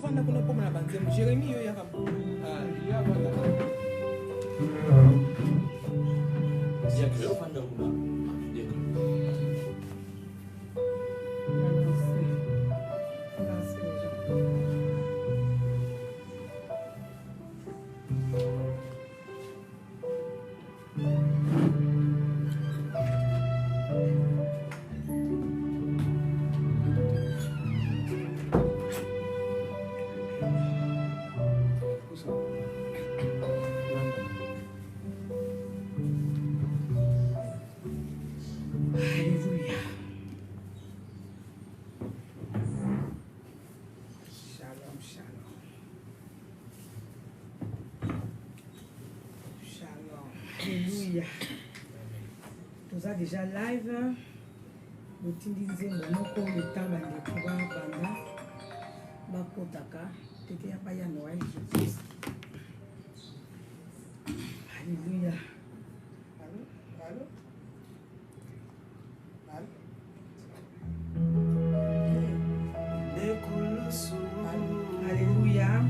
fanda kuna poma na banzemu Jeremie yo yaka ya banda dia que eu fanda kuna déjà live utiliser monoko le temps de pouvoir banda bakotaka tete ya baya Noël Jésus. Alléluia. Allô allô allô Alléluia.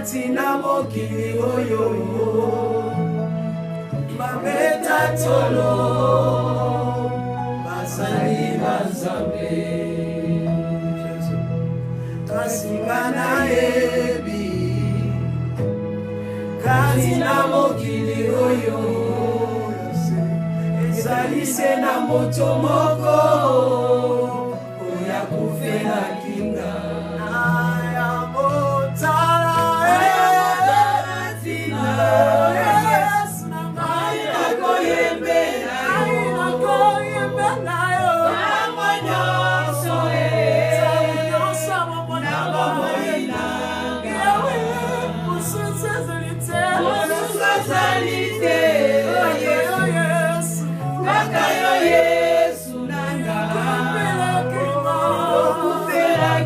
Katina mokili oyo babeta tolo basali bazambe kasinga na yebi katina mokili oyo ezali se na moto moko oya kufela kinga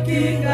King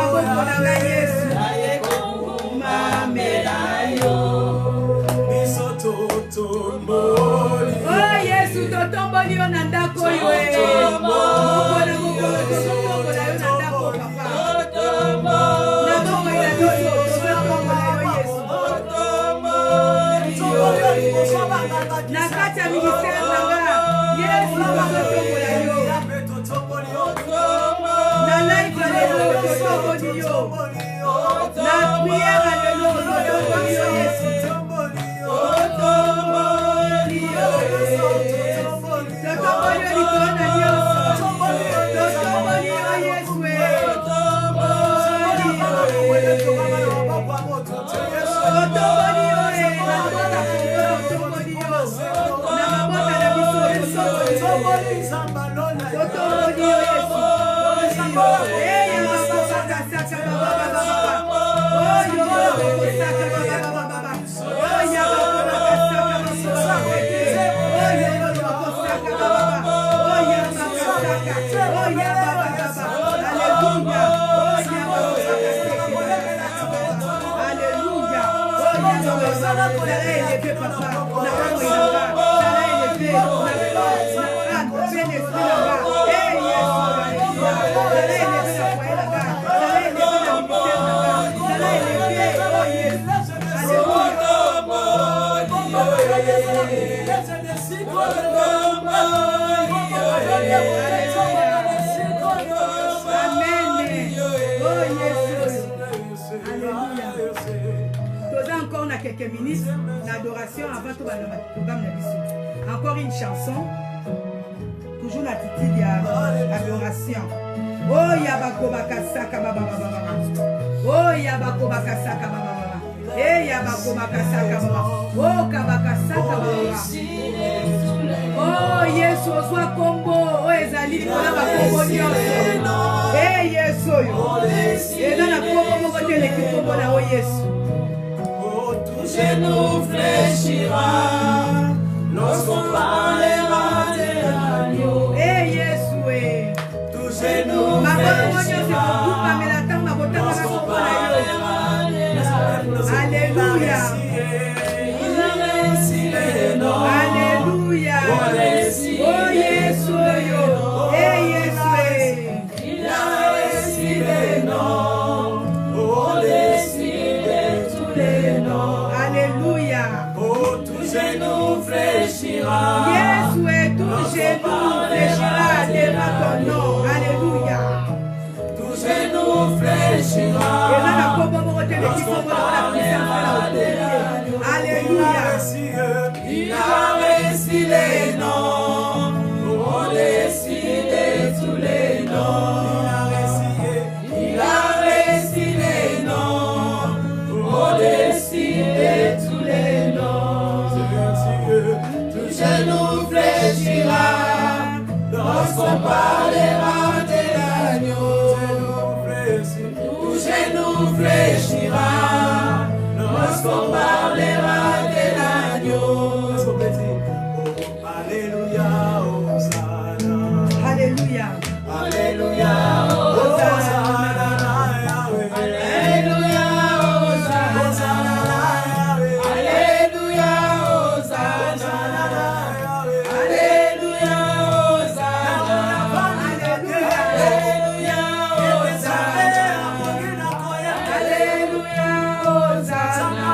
maboko na ngai Yesu. Oh Yesu totomboli yo na ndako yo mokolo totombola yo na ndako papa na bongo ya doso totombola yo Yesu na kati ya ministère na nga Yesu totombola yo na life lelo totomboli yo na prière lelo totomboli yo Yesu. Quelques minutes d'adoration avant tout le programme. Encore une chanson, toujours l'attitude d'adoration. Oh Yabako Bakasaka Baba Baba. Oh Yabako Bakasaka Baba. Eh Yabako Bakasaka Baba. Oh Kabakasaka Baba. Oh Yesu soit combo. Oh Ezali Kola Bakombo Nyonso. Eh Yesu yo. Et dans la combo mokote l'équipe combo na oh Yesu. Nous fléchira lorsqu'on parlera de l'agneau. Eh Yeshua, touchez-nous fléchira lorsqu'on parlera de l'agneau. Alléluia. Il a réussi les noms. Alléluia. Oh Yeshua, eh Yeshua. Il a réussi les noms. Au-dessus de tous les noms. Alléluia. Oh, tout genou fléchira. Yeshua, tout genou fléchira devant ton nom. Alléluia. Tout genou fléchira. Alléluia. Il a réussi les noms. Au-dessus de tous les noms. Il a réussi les noms. Au-dessus de tous les noms. Tout genou fléchira lorsqu'on parlera de l'agneau. Tout genou fléchira lorsqu'on parlera de l'agneau. Alléluia, Hosanna. Alléluia. Alléluia, Hosanna. Alléluia, Hosanna. Alléluia, Hosanna. Alléluia, Hosanna. Alléluia, Hosanna. Alléluia, Hosanna.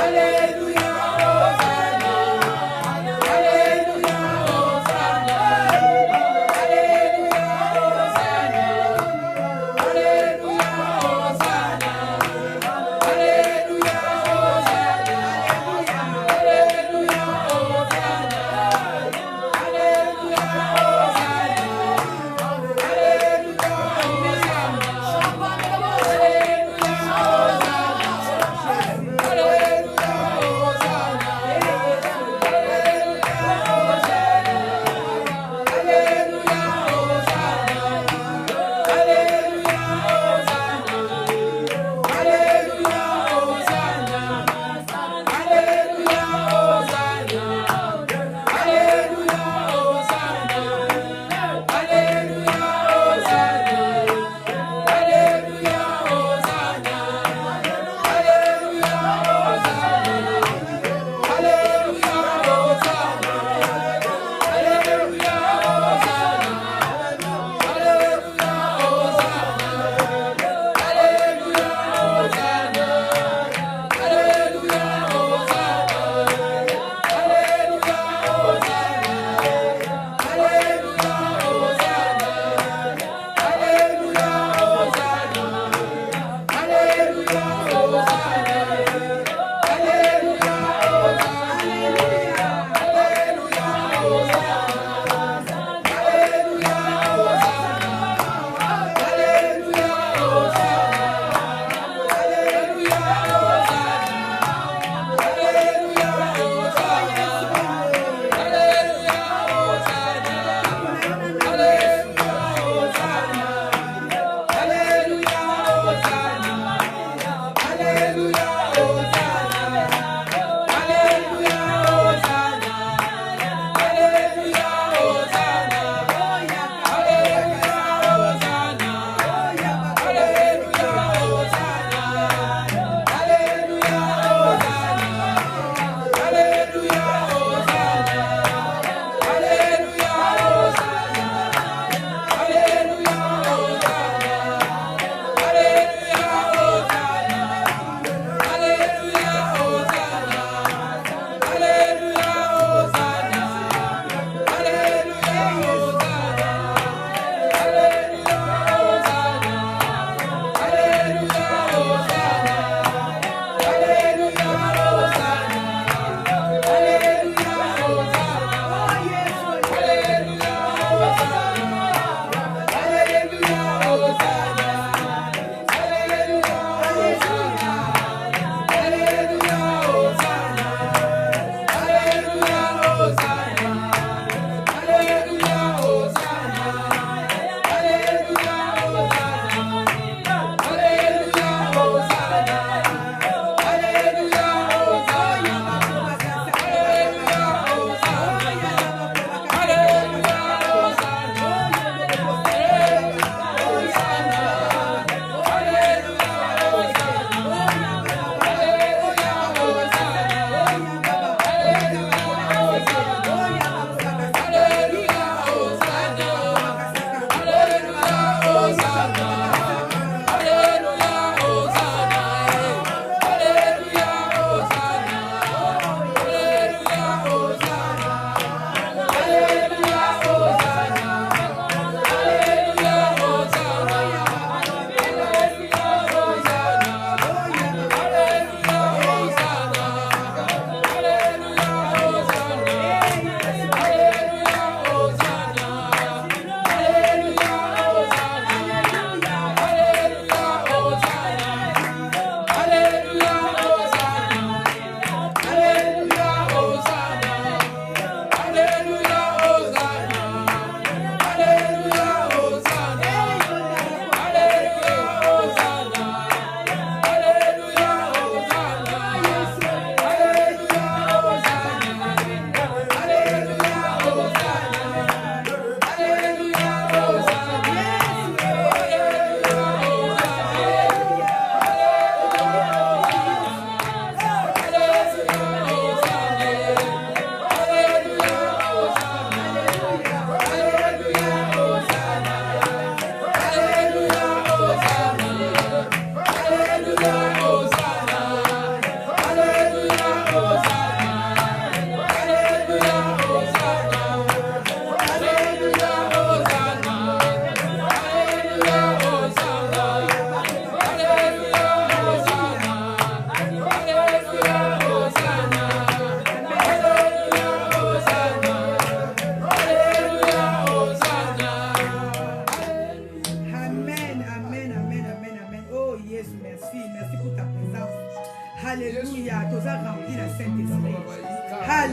Alléluia,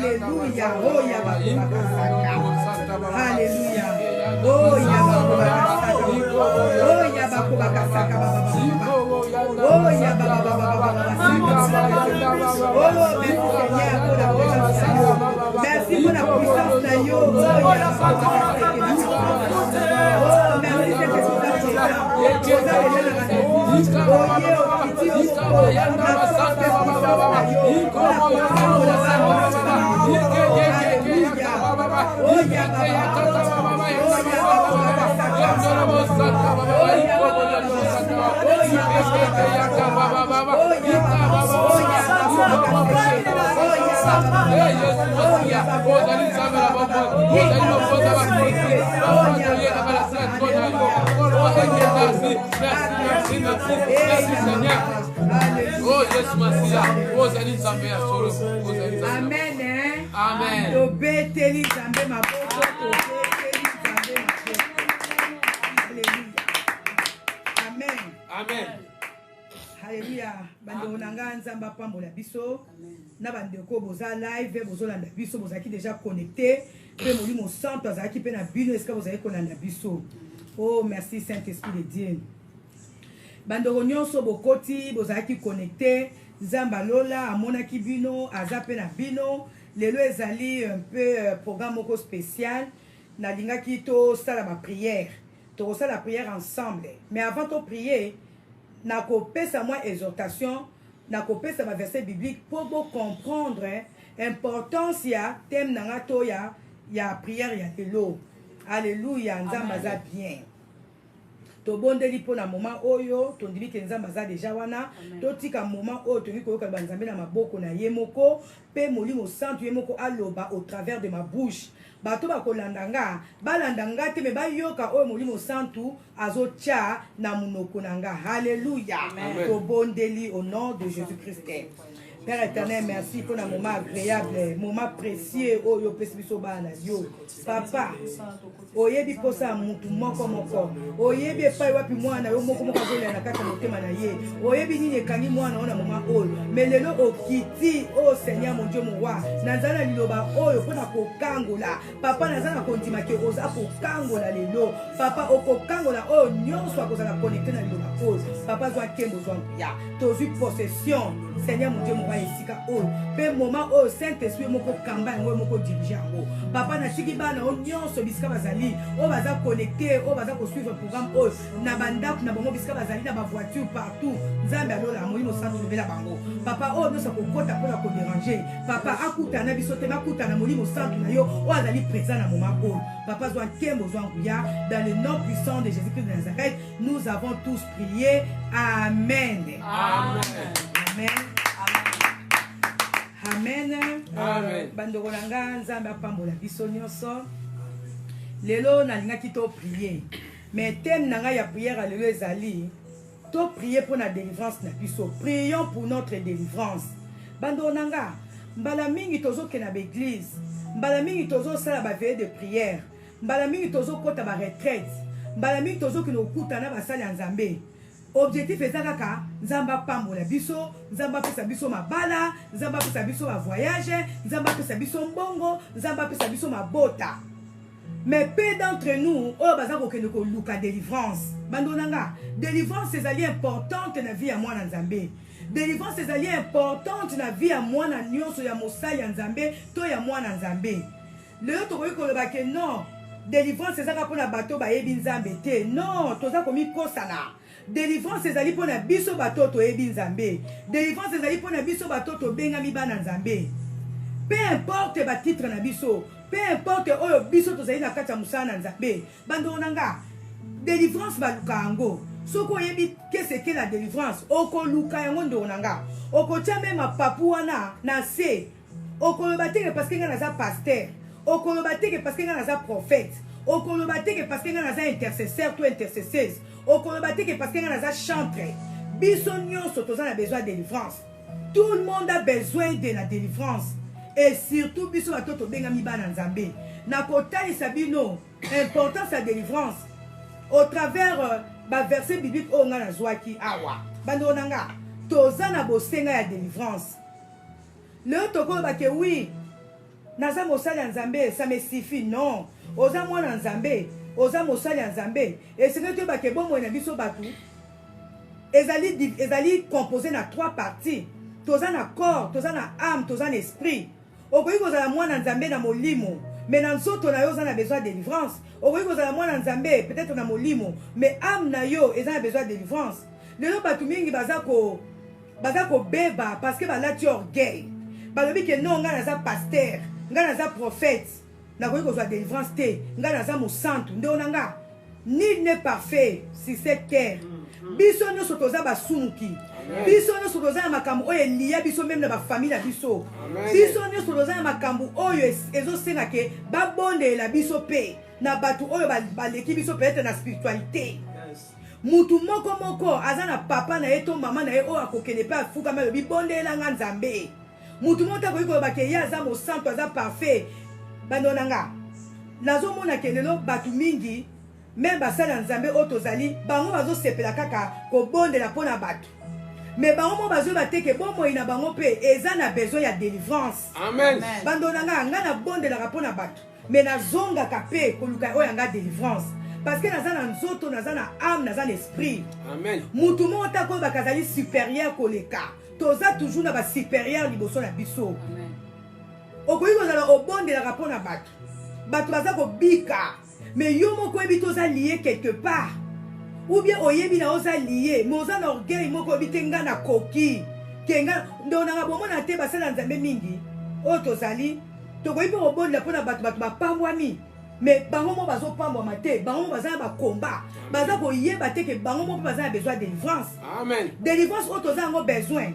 Alléluia. Oh, Yabakobakasaka. Alléluia. Oh, Yabakobakasaka. Oh, Yabakobakasaka. Oh, Yabakobakasaka. Oh, merci pour la puissance de Yo. Oh, merci Amen. Amen. Amen. Alléluia. Bando nanga nzamba pambola biso. Na bandeko boza live bozolanda biso bozaki déjà connecté. Pe molimo santo azaki pe na bino est-ce que vous avez kolanda biso? Oh merci Saint-Esprit de Dieu. Bando nyonso bokoti bozaki connecté. Nzamba lola amonaki bino azape na bino. Lelo ezali un peu programme moko spécial. Na lingaki to sala ba prière. To sala la prière ensemble. Mais avant de prier, na kopesa moi exhortation, na kopesa ba verset biblique pour comprendre importance ya thème nanga to ya prière ya lelo. Alléluia, nzamba za bien. To bondeli po na moment oyo, to ndimi ke nzamba za déjà wana, to tika moment oyo to ngiko yoka banzambe na maboko na yemoko, pe molimo santo yemoko aloba au travers de ma bouche. Bato bakolandanga balandanga te me bayoka oyo molimo santu azotia na munoko nanga. Alléluia. To bondeli au nom de Jésus-Christ. Père éternel, merci pour un moment agréable, moment précieux oyo pesibiso bana yo. Papa, oyebi posa mutu moko moko. Oyebi epai wapi mwana yo moko moko azolea na kati ya motema na ye. Oyebi nini ekangi mwana ona moment oyo. Mais lelo okiti o Seigneur mon Dieu mon roi. Nazana liloba oyo pona kokangola. Papa nazana kondima ke oza kokangola lelo. Papa okokangola oyo nyonso akozala connecté na liloba oyo. Papa zwa kembo zwa ya. Tozu possession. Seigneur mon Dieu mon roi esika oyo. Pe moment oyo Saint-Esprit moko kamba yango moko dirige yango. Papa na siki bana o nyonso bisika bazali. O baza connecté, o baza ko suivre programme oyo. Na bandako na bango bisika bazali na ba voiture partout. Nzambe alola molimo santo lobela bango. Papa oyo nyonso kokota pona ko déranger. Papa akuta na biso te makuta na molimo santo na yo. O azali présent na moment oyo. Papa zwa kembo zwa nguya dans le nom puissant de Jésus-Christ de Nazareth. Nous avons tous prié. Amen. Amen. Amen. Amen. Bandoko nanga nzambe apambola biso nyonso. Lelo nalingaki to prier. Mais thème nanga ya prière lelo ezali to prier pour la délivrance na biso. Prions pour notre délivrance. Bandoko nanga mbala mingi tozo na l'église. Mbala mingi tozo sala ba veille de prière. Mbala mingi tozo kota ba retraite. Mbala mingi tozo kino kutana ba sala nzambe. Objectif ezalaka nzamba pambola biso, nzamba pesa biso mabala, nzamba pesa biso ba voyage, nzamba pesa biso mbongo, nzamba pesa biso mabota. Mais peu d'entre nous, oh bazako kende ko luka délivrance. Bandonanga, délivrance ezali importante na vie ya mwana nzambe. Délivrance ezali importante na vie ya mwana nyonso ya mosali ya nzambe to ya mwana nzambe. Lelo tokoki koloba ke non, délivrance ezaka pona bato bayebi nzambe te. Non, toza komi kosana. Délivrance ezali pona biso bato toyebi nzambe. Délivrance ezali pona biso bato to bengami bana nzambe. Peu importe ba titre na biso, peu importe oyo biso tozali na kati ya musala na nzambe. Bando nanga, délivrance baluka yango. Soko oyebi qu'est-ce que la délivrance? Oko luka yango ndo nanga. Oko tia même papu wana na se. Oko lobateke parce que nga naza pasteur. Oko lobateke parce que nga naza prophète. Oko lobateke parce que nga naza intercesseur to intercesseuse. Oko lobateke parce que nga naza chantre. Biso nyonso toza na besoin de délivrance. Tout le monde a besoin de la délivrance. Et surtout biso bato to bengami bana nzambe. Na kotalisa bino importance de délivrance au travers ba verset biblique o nga na zwaki awa. Bando nanga toza na bosenga ya délivrance. Le toko ba ke oui, naza mosali ya nzambe ça me suffit. Non, oza mwana nzambe, oza mosali ya nzambe. Et c'est que ba ke bomoi na biso batu ezali composé na 3 parties. Toza na corps, toza na âme, toza na esprit. Okoki kozala mwana nzambe na molimo, mais na nzoto na yo oza na besoin de délivrance. Okoki kozala mwana nzambe peut-être na molimo, mais âme na yo eza na besoin de délivrance. Lelo batu mingi baza ko beba parce que balati orgueil. Balobi ke non nga naza pasteur, nga naza prophète. Nakoki kozwa délivrance te, nga naza mosantu. Nde onanga nul n'est parfait si cette terre. Biso nyonso toza basumuki. Biso nyonso toza na makambo oyo eliya biso même na bafamille na biso. Biso nyonso toza na makambo oyo ezosenga ke babondela biso pe na batu oyo baleki biso peut-être na spiritualité. Mutu moko aza na papa na ye to mama na ye oyo akokende pe afuka me lobi bondela nga nzambe. Mutu moko akoki koloba ke ye aza mosantu aza parfait. Bandonanga nazomona ke lelo batu mingi même basali ya nzambe oyo tozali bango bazosepela kaka kobondela mpo na bato, mais bango mo bazoyeba te ke bomoi na bango mpe eza na besoin ya délivrance. Amen. Bandonanga nga nabondelaka mpo na bato, mais nazongaka mpe koluka oyo yanga délivrance parce que naza na nzoto, naza na âme, naza na esprit. Amen. Mutu moko ta koyeba kazali supérieur koleka, toza toujours na basupérieur liboso na biso. Okoki kozala obondelaka mpo na bato, bato baza kobika, mais yo moko oyebi toza lié quelque part, ou bien oyebi na oza lié mais oza na orgueil moko oyebi te nga na koki kenga ndonanga bomona te basala ya nzambe mingi oyo tozali tokoki mpe kobondela mpo na bato bapambwami, mais bango mo bazopambwama te, bango mo baza na bakomba, baza koyeba te ke bango mo mpe baza na besoin ya délivrance. Amen. Délivrance oyo toza yango besoin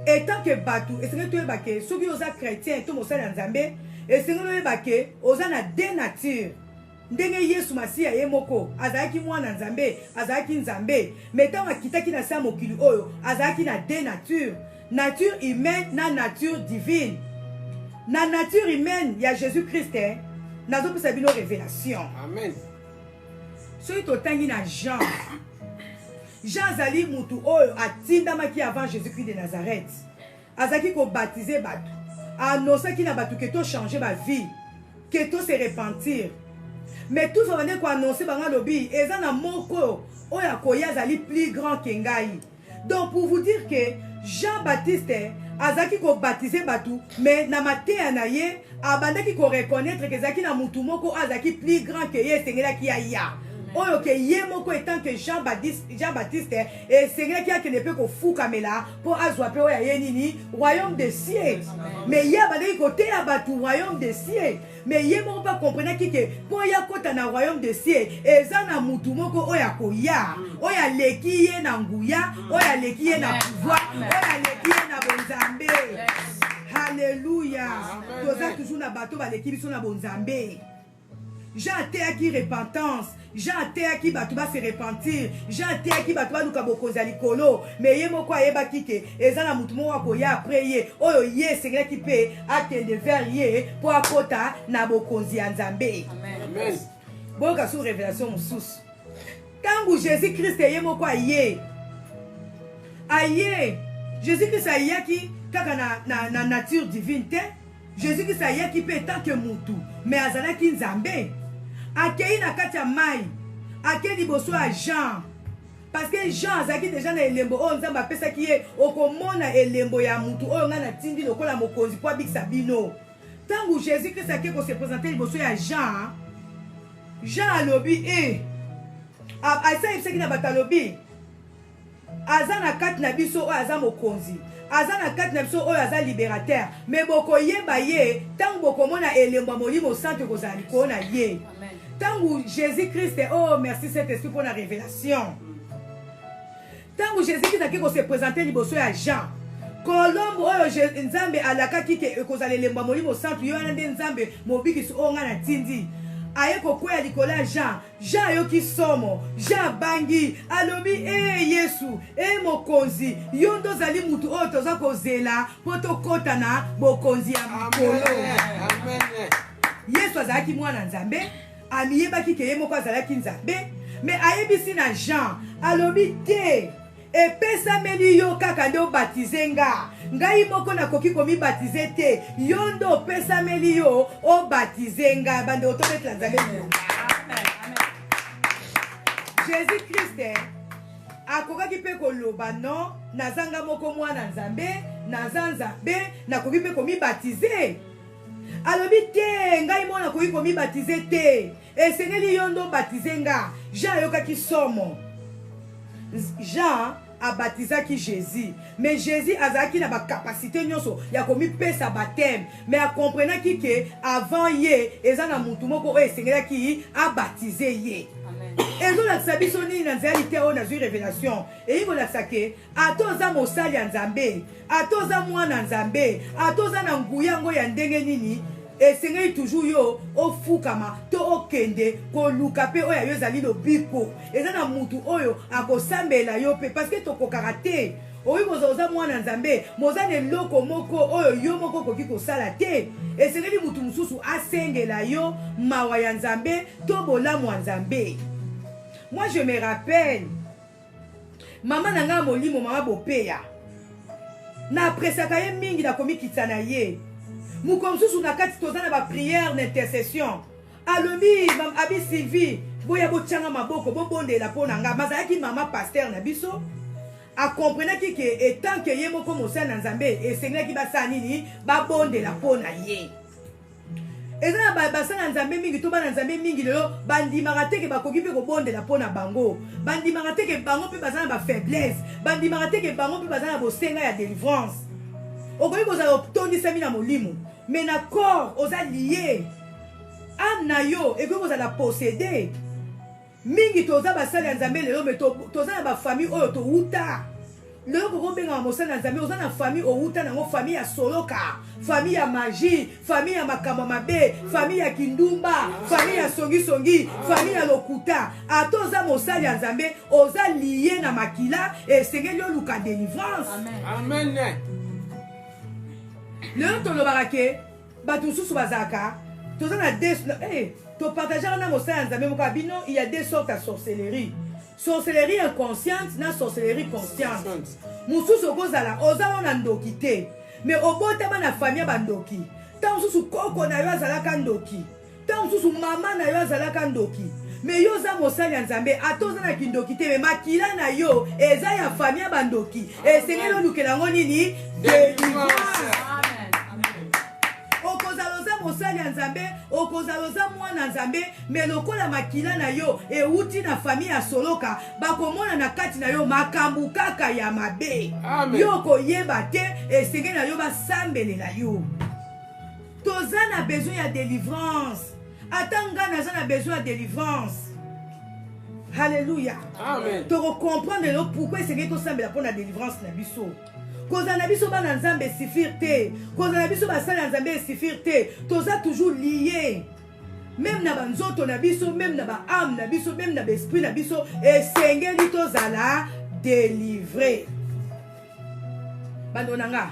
etant ke bato esengeli toyeba ke soki oza chrétien to mosali ya nzambe esengeli oyeba ke oza na deux natures. Ndenge Yesu Masiya ye moko azalaki mwana nzambe, azalaki nzambe, mais ntango akitaki na se ya mokili oyo azalaki na deux natures, nature humaine na nature divine. Na nature humaine ya Jésus-Christ nazopesa bino révélation. Amen. Soki totangi na Jean azali mutu oyo atindamaki avant Jésus-Christ de Nazareth, azalaki kobaptize bato, anonsaki na bato ke to changer ba vie, ke to se repentir. Mais tout ça va dire annoncer bango lobi eza na moko oyo akoya azali plus grand que ngai. Donc pour vous dire que Jean-Baptiste azaki ko baptiser batu, mais na mateya na ye abandaki ko reconnaître que zaki na mutu moko azaki plus grand que ye sengelaki ya. Oyo ke ye moko etant que Jean-Baptiste et sengelaki ya kene pe ko fukamela po azwa pe oya ye nini royaume des cieux. Mais ye abandaki ko te ya batu royaume des cieux. Mais ye moko pas comprendre que pour ya kota na royaume de cieux eza na mutu moko oya koya oya leki ye na nguya oya leki ye na pouvoir oya leki ye na bonzambe. Alléluia. Toza toujours na bato ba leki biso na bonzambe. Jean ateyaki repentance, Jean ateyaki bato ba se repentir, Jean ateyaki bato ba luka bokonzi ya likolo, mais ye moko ayebaki ke eza na mutu moko akoya après ye oyo ye sengelaki mpe akende vers ye po akota na bokonzi ya nzambe. Amen. Boyoka sur révélation mosusu ntango Jésus-Christ ye moko aye Jésus-Christ ayaki kaka na nature divine te. Jésus-Christ ayaki mpe tant que mutu mais azalaki nzambe. Akei na kati ya mai, akei liboso ya Jean, parce que Jean azalaki déjà na elembo oyo nzambe apesaki ye okomona elembo ya mutu oyo nga natindi lokola mokonzi po abikisa bino. Ntango Jésus-Christ akei ko se présenter liboso ya Jean alobi asa yebisaki na bato alobi aza na kati na biso oyo aza mokonzi, aza na kati na biso oyo aza libérateur, mais bokoyeba ye ntango bokomona elembo ya molimo santo ekozala likolo na ye. Tango Jésus-Christ, oh merci Saint-Esprit pour la révélation. Tango Jésus-Christ a qui se présenter liboso ya Jean. Kolombo oyo nzambe alakaki ke ekozala elembo molimo santo yo na nzambe mobiki so nga na tindi. Aye kokwea likola Jean yoki somo, Jean bangi, alobi Yesu, mokonzi, yo ndozali mutu oyo toza kozela po tokota na bokonzi ya mokolo. Amen. Yesu azalaki mwana nzambe, amiyebaki ke ye moko azalaki nzambe, mais ayebisi na Jean, alobi te, epesa meli yo kaka nde obatize nga ngai moko nakoki komibatize te yo nde opesa meli yo obatize nga bande otobetela nzambe Jésus Christ akokaki mpe koloba non nazanga moko mwana nzambe naza nzambe nakoki mpe komibatize alobi te ngai moko nakoki komibatize te esengeli yo nde obatize nga Jean ayokaki somo Jean abatizaki Jésus mais Jésus azalaki na bakapasité nyonso ya komipesa baptême mais akomprenaki ke avant ye eza na mutu moko oyo esengelaki abatize ye ezolakisa biso nini na nzela lite oyo nazwi révélation eyi kolakisa ke ata oza mosali ya nzambe ata oza mwana nzambe ata oza na nguya yango ya ndenge nini esengeli toujours yo ofukama to okende koluka mpe oyo yo ezali lobiko eza na mutu oyo akosambela yo mpe parce que tokokaka te oyi koza mwana nzambe moza na eloko moko oyo yo moko okoki kosala te esengeli mutu mosusu asengela yo mawa ya nzambe to bolamu ya nzambe. Moi je me rappelle mama na nga molimo mama bopeya na apresaka ye mingi na komikitisa na ye mukomsusu na kati toza na baprière na intercession alobi abi Sylvie boya botyanga maboko bobondela mpo na nga mazalaki mama paster na biso akomprenaki ke etant ke ye moko mosali na nzambe esengelaki basala nini babondela mpo na ye eza na basala nzambe mingi to bana nzambe mingi lelo bandimaka te ke bakoki mpe kobondela mpo na bango bandimaka te ke bango mpe baza na bafaiblesse bandimaka te ke bango mpe baza na bosenga ya délivrance okoki kozala otondisami na molimo mais na corps oza lié âme na yo ekoki kozala possédé mingi toza basali ya nzambe lelo mais toza na bafamille oyo touta lelo kokobengama mosali na nzambe oza na famille outa nango famille ya soloka famille ya magie famille ya makambo mabe famille ya kindumba famille ya songisongi famille ya lokuta ata oza mosali ya nzambe oza lié na makila esengeli oluka délivrance. Amen. lelo tolobaka ke bato mosusu bazalaka toza na topartageaka na mosali ya nzambe moko bino il y a deux sortes ya sorcellerie. Sorcellerie inconsciente na sorcellerie consciente. Mosusu okozala oza na ndoki te mais obotama na famille bandoki ta mosusu koko na yo azalaka ndoki ta mosusu mama na yo azalaka ndoki mais yo oza mosali ya nzambe ata oza na kindoki te mais makila na yo eza ya famille bandoki esengeli olukela yango nini délivrance. okozala oza mosali ya nzambe okozala oza mwana nzambe mais lokola makila na yo euti na famille ya soloka bakomona na kati na yo makambo kaka ya mabe yo koyeba te esengeli na yo basambelela yo. toza na besoin ya délivrance ata nga naza na besoin ya délivrance. Alléluia. tokocomprendre lelo pourquoi esengeli tosambela mpo na délivrance na biso. kozala na biso bana nzambe esifir te kozala na biso basali ya nzambe esifir te toza toujours lié même na banzoto na biso même na baâme na biso même na baesprit na biso esengeli tozala délivré. bando na nga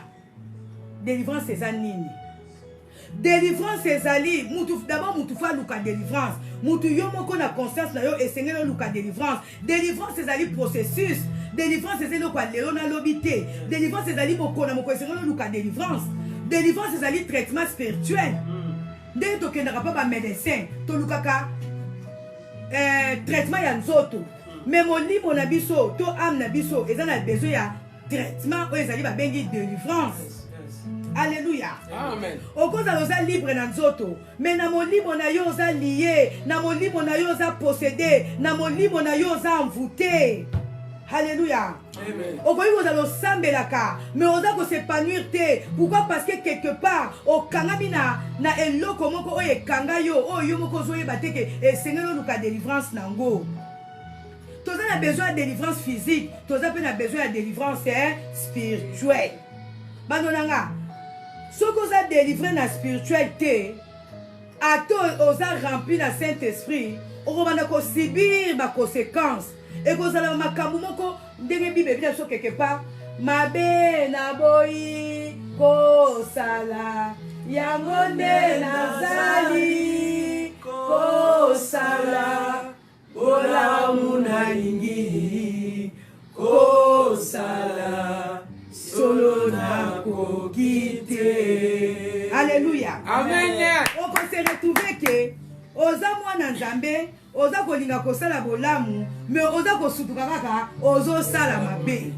délivrance eza nini? Délivrance ezali d'abord mutu fa luka délivrance mutu yo moko na conscience na yo esengeli oluka délivrance. Délivrance ezali processus. Délivrance ezali lokwa lelo na lobi te. Délivrance ezali bokona moko esengeli oluka délivrance. Délivrance ezali traitement spirituel. Ndenge tokendaka pa bamédecin tolukaka traitement ya nzoto mais molimo na biso to âme na biso eza na besoin ya traitement oyo ezali babengi délivrance. Alléluia. Amen. Okozala oza libre na nzoto mais na molimo na yo oza lié na molimo na yo oza possédé na molimo na yo oza envoûté. Alléluia. Amen. Okoki kozala osambelaka mais oza kosepanouir te. Pourquoi? Parce que quelque part okangami na eloko moko oyo ekanga yo oyo yo moko ozoyeba te ke esengeli oluka délivrance nango. Toza na besoin ya délivrance physique toza mpe na besoin ya délivrance spirituelle. bando nanga soki oza délivré na spirituel te ata oza rempli na Saint-Esprit okobanda kosibir baconséquence ekozala makambo moko ndenge bible ebi na biso quelque part mabe na boyi kosala yango nde nazali kosala bolamu nalingi kosala quitter. Alléluia. Amen. On peut se retrouver que oza mwana nzambe oza kolinga kosala bolamu mais oza kosutuka kaka ozosala mabe.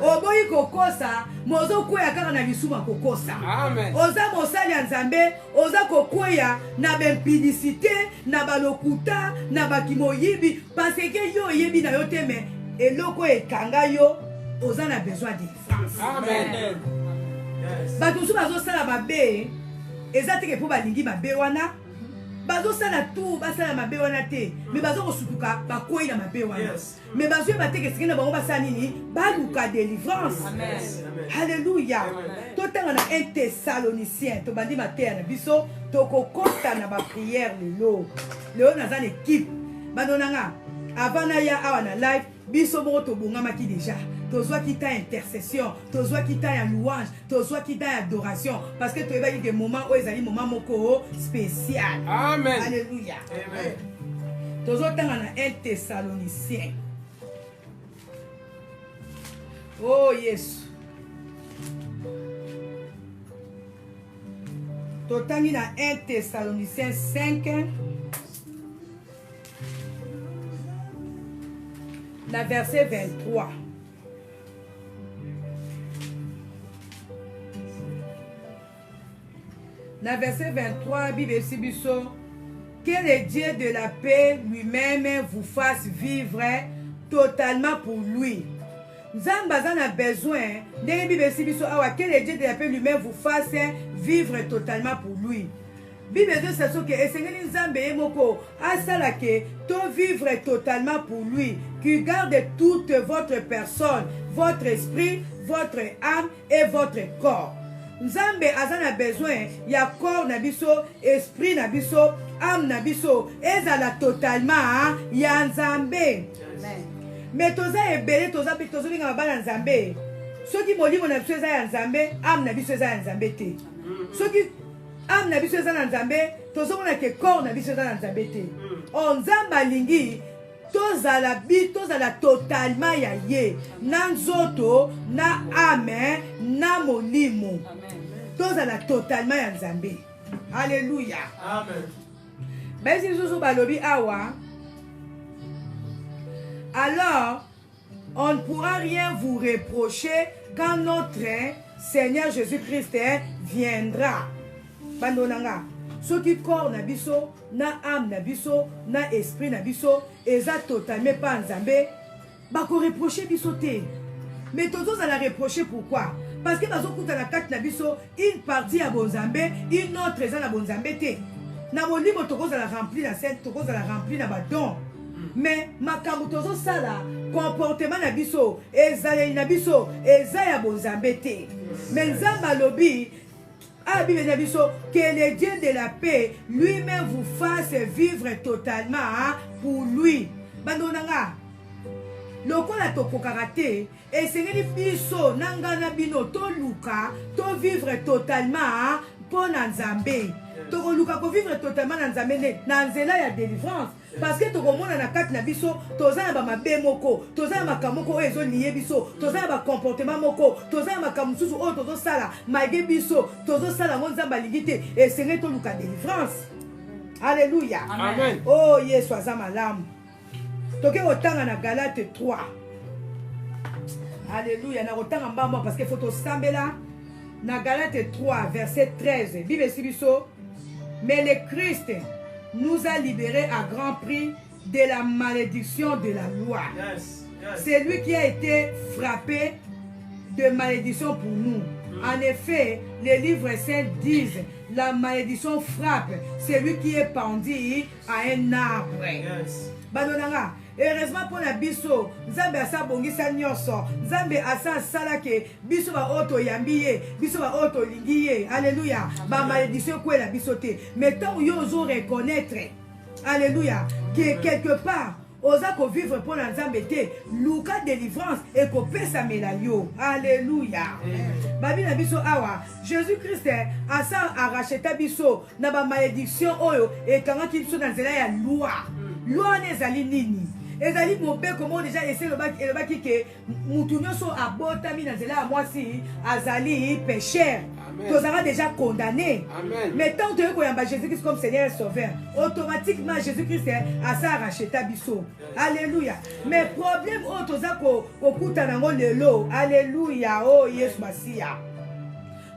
Oboyi kokosa mozo kweya kaka na bisuma kokosa. Amen. Oza mosali ya nzambe oza kokweya na bempidicité na balokuta na bakimoyibi parce que yo yebi na yo teme eloko ekanga yo oza na besoin de défense. Amen. Bato mosusu bazosala mabe eza teke mpo balingi mabe wana bazosala tu basala mabe wana te me bazokosutuka bakwei na mabe wana me bazoyeba teke esengeli na bango basala nini baluka délivrance. Alléluia. Totanga na 1 Thessalonicien tobandi mateya na biso tokokota na baprière lelo naza na équipe banonanga avant na ya awa na live biso moko tobongamaki déjà tozwaki ta intercession tozwaki ta ya louange tozwaki ta ya adoration parce que toyebaki ke moment oyo ezali moment moko spécial. Amen. Alléluia. Tozotanga na 1 Thessalonicien. Oh Yesu. Totangi na 1 Thessaloniciens 5 na verset 23. Na verset 23, Bible Sibiso, que le Dieu de la paix lui-même vous fasse vivre totalement pour lui. Nzambe a besoin, que le Dieu de la paix lui-même vous fasse vivre totalement pour lui. Bible de ça que Esengeli Nzambe emoko asala ke to vivre totalement pour lui, qui garde toute votre personne, votre esprit, votre âme et votre corps. Nzambe azana besoin ya corps na biso, esprit na biso, âme na biso, ezala totalement ya Nzambe. Mais toza ebele toza binga bana Nzambe. Soki molimo na biso eza ya Nzambe, âme na biso eza ya Nzambe te. Soki âme na biso eza na Nzambe, tozomona ke corps na biso eza na Nzambe te. Nzambe alingi tozala totalement ya ye na nzoto na âme na molimo. Tozala totalement ya Nzambe. Alléluia. Amen. Mais si nous balobi awa, alors on ne pourra rien vous reprocher quand notre Seigneur Jésus-Christ viendra. Bandonanga, ce qui corps na biso, na âme na biso, na esprit na biso, eza totalement pas Nzambe, bako reprocher biso te. Mais tous à la reprocher pourquoi? Parce que bazo kuta na kati na biso, une partie à Bonzambe, une autre eza na Bonzambe te. Na molimo toko za la remplir la scène, toko za la remplir na badon. Mais makambo tozo sala comportement na biso, ezali na biso, eza ya Bonzambe te. Mais Nzamba lobi que le Dieu de la paix lui-même vous fasse vivre totalement pour lui. Bandonanga, lokola tokokaka te, esengeli biso nangana bino to luka to vivre totalement pour Nzambe. Toko luka ko vivre totalement na Nzambe na nzela ya délivrance. Parce que tokomona na kati na biso tozana ba mabe moko, tozana makamoko oyo ezoliye biso, tozana ba comportement moko, tozana makambo susu oyo tozosala malgré biso, tozosala ngo Nzambe alingi te, esengeli toluka délivrance. Alléluia. Amen. Oh Yesu aza malamu. Toke otanga na Galate 3. Alléluia. Na otanga mbamba parce que faut tosambela na Galate 3 verset 13. Bible sibiso, mais le Christ nous a libérés à grand prix de la malédiction de la loi. C'est lui qui a été frappé de malédiction pour nous. En effet, les livres saints disent la malédiction frappe celui qui est pendu à un arbre. Badonanga, heureusement pour la biso, Nzambe asa bongisa nyonso, Nzambe asa sala ke biso ba auto yambiye, biso ba auto lingiye. Alléluia. Ba malédiction quoi la biso te. Mais tant yo ozo reconnaître, alléluia, que quelque part oza ko vivre pour Nzambe te, luka délivrance et ko pesa melayo. Alléluia. Babi na biso awa, Jésus-Christ asa arracheta biso na ba malédiction oyo et kanga ki biso na nzela ya loi. Loi nezali nini? ezali mobe comment déjà essayer le baki que mutu nyonso abotami na nzela ya mwasi azali pécheur. Tozara déjà condamné. Mais tant que koyamba Jésus-Christ comme Seigneur et Sauveur, automatiquement Jésus-Christ a ça racheta biso. Alléluia. Mais problème o toza ko okuta nango lelo. Alléluia. Oh Yesu Masia.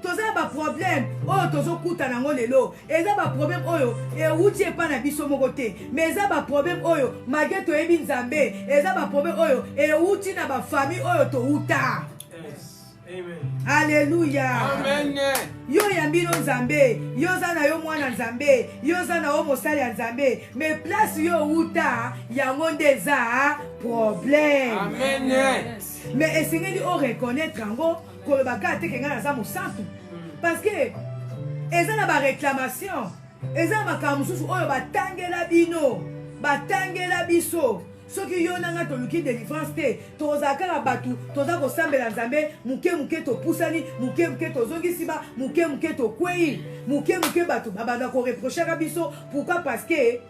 Toza ba problème oyo tozokuta nango lelo eza ba problème oyo euti epa na biso moko te mais eza ba problème oyo malgré toyebi nzambe eza ba problème oyo euti na ba famille oyo touta. Amen. Alléluia. Amen. Yo yambino nzambe yo za na yo mwana nzambe yo za na yo mosali ya nzambe mais place yo uta yango nde eza problème. Amen. Mais esengeli o reconnaître yango kolobaka ateke nga naza mosantu parce que eza na baréclamation eza na makambo mosusu oyo batangela bino batangela biso soki yo nanga toluki délivrance te tozala kaka bato toza kosambela nzambe muke muke topusani muke muke tozongi nsima muke muke tokwei muke muke bato babanda koreprochaka biso pourquoi parce que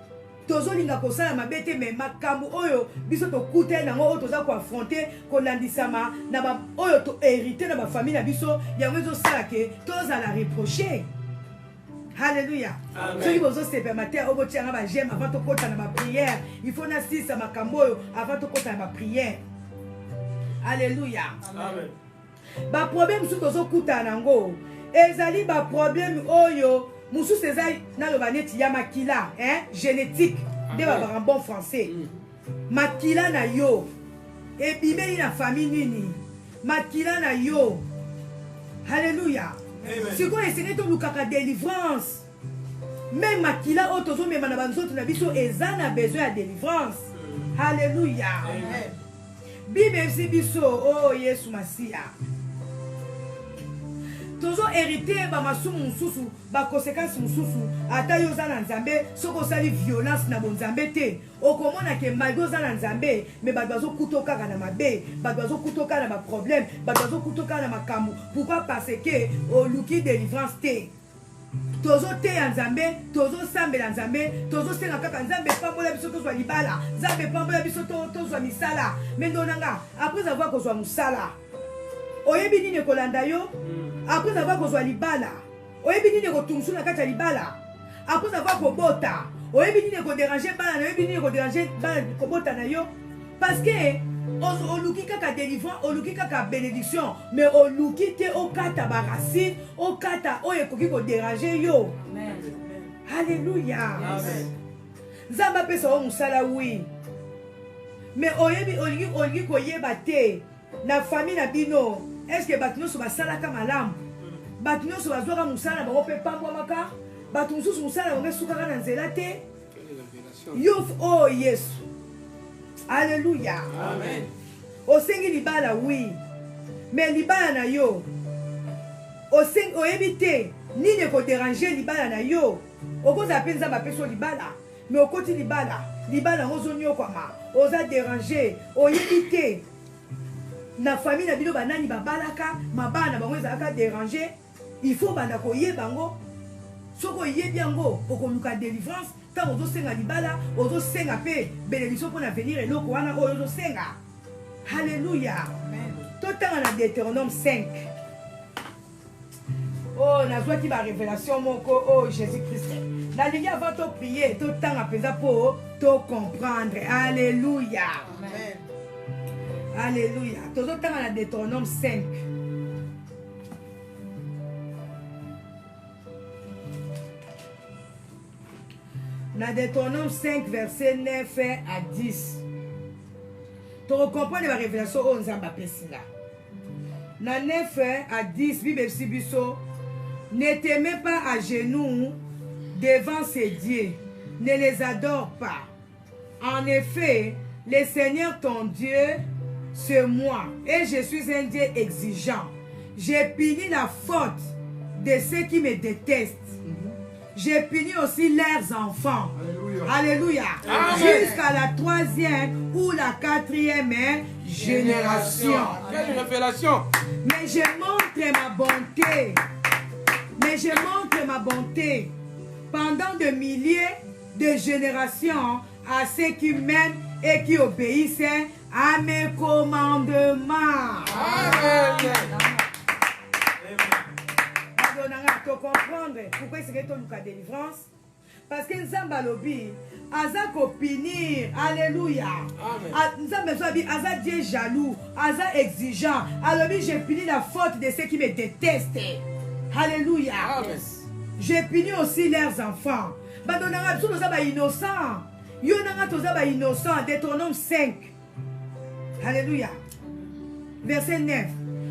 tozolinga kosala mabe te mais makambo oyo biso tokute nango oyo toza koaffronte kolandisama na ba oyo tohérité na bafamille na biso yango ezosala ke tozala reproché. Alléluia. Soki bozosepa matin oyo botianga bageme avant tokota na baprière il faut nasisa makambo oyo avant tokota na baprière. Alléluia. Baproblème mosusu tozokuta nango ezali baproblème oyo mosusu eza naloba neti ya makila génétique nde babaka en bon français. Makila na yo ebimeli na famille nini makila na yo. Alléluia. Sikoyo esengeli tolukaka délivrance même makila oyo tozomema na banzoto na biso eza na besoin ya délivrance. Alléluia. Bible esi biso o Yesu Masia tozo hérité ba masumu mususu ba conséquences mususu ata yo za na nzambe soko sali violence na bonzambe te okomona ke malgré za na nzambe mais ba bazo kutoka na mabe ba bazo kutoka na ba problème ba bazo kutoka na makambu pourquoi parce que o luki délivrance te tozo te ya nzambe tozo sambela nzambe tozo senga kaka nzambe pambola biso tozwa libala nzambe pambola biso tozwa misala mais ndonanga après avoir kozwa musala oyebi nini kolanda yo après avoir kozwa libala oyebi nini kotumsu na kati ya libala après avoir kobota oyebi nini kodéranger bana oyebi nini kodéranger bana kobota na yo parce que oluki kaka délivrance oluki kaka bénédiction mais oluki te okata baracine okata oyo ekoki kodéranger yo. Alléluia. Nzambe apesa o musala wi mais oyebi olingi koyeba te na famille na bino est-ce que bato nyonso basalaka malamu bato nyonso bazwaka mosala bango mpe pambwamaka bato mosusu mosala bango esukaka na nzela te yo o Yesu. Alléluia. Osengi libala oui mais libala na yo osengi oyebi te nini ekodéranger libala na yo okozala mpe nzambe apesa libala mais okoti libala yango ozonyokwama oza déranger oyebi te na famille na bino banani babalaka mabala na bango ezalaka déranger il faut banda koyeba yango soko oyebi yango okoluka délivrance ntango ozosenga libala ozosenga mpe bénédiction mpo na venir eloko wana oyo ozosenga. Alléluia. Totanga na Deutéronome 5 oh nazwaki barévélation moko oh Jésus-Christ nalingi avant toprier totanga mpenza mpo tocomprendre. Alléluia. Alléluia. Tozotanga na Deutéronome 5 na Deutéronome 5 verset 9 à 10 tocomprendre la révélation oyo nzambe apesi nga na 9 à 10 Bible esi biso ne te mets pas à genoux devant ces dieux ne les adore pas en effet le Seigneur ton Dieu c'est moi et je suis un Dieu exigeant. J'ai puni la faute de ceux qui me détestent. J'ai puni aussi leurs enfants. Alléluia. Jusqu'à la 3e ou la 4e génération. Quelle révélation. Mais je montre ma bonté. Mais je montre ma bonté pendant de milliers de générations à ceux qui m'aiment et qui obéissent à mes commandements. Amen. Tu comprendre pourquoi c'est que tu as délivrance? Parce que Nzamba lobi aza kopinir. Alléluia. Nzamba lobi aza Dieu jaloux, aza exigeant. Alors j'ai puni la faute de ceux qui me détestent. Alléluia. Amen. J'ai puni aussi leurs enfants. Badonanga biso toza ba innocent. Yo nanga toza ba innocent. Deutéronome 5. Alléluia. Verset 9.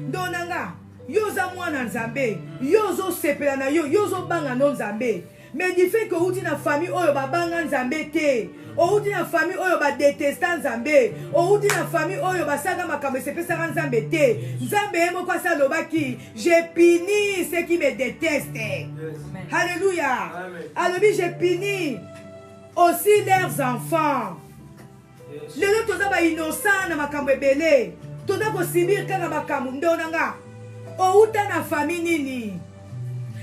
Donanga yoza mwana nzambe, yozo sepela na yo, yozo banga no nzambe. Mais du fait que outi na famille oyo ba banga nzambe te, outi na famille oyo ba détesta nzambe, outi na famille oyo ba saka makambo sepesa nzambe te. Nzambe emo kwa sa lobaki, j'ai puni ceux qui me détestent. Yes. Alléluia. Alors j'ai puni aussi leurs enfants. Yes. Lelo toza ba innocent na makambo ebele. Toza ko sibir kanga makambo ndonanga. Outa na famille nini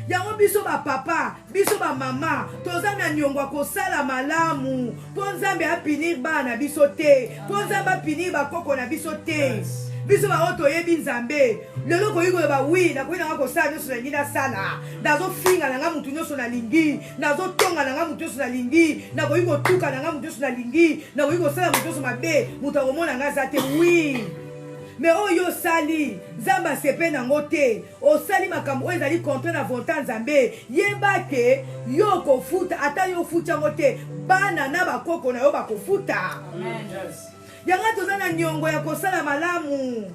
yango biso ba papa biso ba mama toza na nyongwa kosala malamu po nzambe apinir bana biso te po nzambe apinir bakoko na biso te biso ba oto yebi nzambe lelo koyiko ba wi na koyina nga kosala nyonso na nina sala nazo finga na nga mutu nyonso na lingi nazo tonga na nga mutu nyonso na lingi na koyiko tuka na nga mutu nyonso na lingi na koyiko sala mutu nyonso mabe mutu akomona nga za te wi. Mais oh yo sali Zamba sepe nango te o sali makambo oyo ezali contre na volonté nzambe yeba ke yo kofuta ata yo futa ngo te bana na bakoko na yo bakofuta. Amen. Yes. Yanga toza na nyongo ya kosala malamu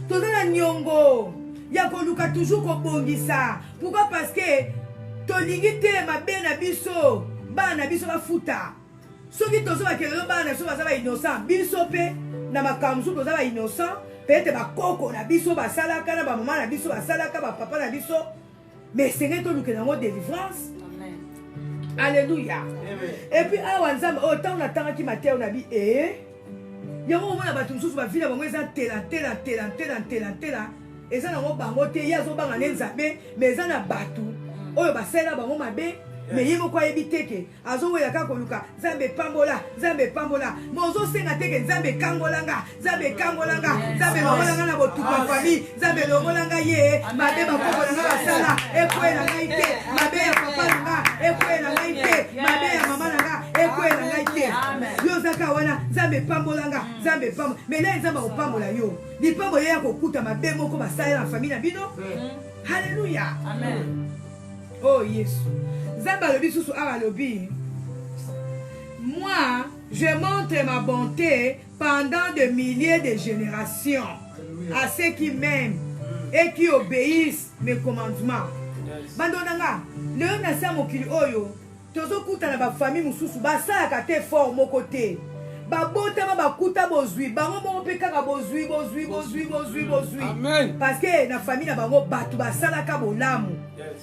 toza na nyongo ya koluka toujours kobongisa. Pourquoi? Parce que tolingi te mabe na biso bana biso bafuta soki tozo bakelo bana biso baza ba innocent biso pe na makamzu toza ba innocent peut-être ba koko na biso basalaka na ba mama na biso basalaka ba papa na biso mais c'est to luke nango délivrance. Amen. Alléluia. Amen. Et puis awa nzambe autant na tanga ki mateo na bi yango mona batu mususu ba vila bango eza tela eza nango bango te yazo banga ne nzambe mais eza na batu oyo basala bango mabe. Mais il faut éviter azo ya kakoluka Zambe pambola mozo senga teke Zambe kangolanga Zambe mangolanga na botuka famille Zambe longolanga ye mabe bakongolanga basala ekwe na ngaite mabe ya papa nga ekwe na ngaite mabe ya mama nga ekwe na ngaite yo zaka wana Zambe pambolanga mais là Zambe opambola yo lipambo ya kokuta mabe moko basala na famille na bino. Alléluia. Amen. Oh Yesu. Moi, je montre ma bonté pendant de milliers de générations à ceux qui m'aiment et qui obéissent mes commandements. Bandonanga, le nasa mokili oyo, tozo kuta na ba famille mususu basa kate fort mon côté. Babota bakuta bozui, bango mo peka ka bozui. Amen. Parce que na famille na bango batu basala ka bolamu.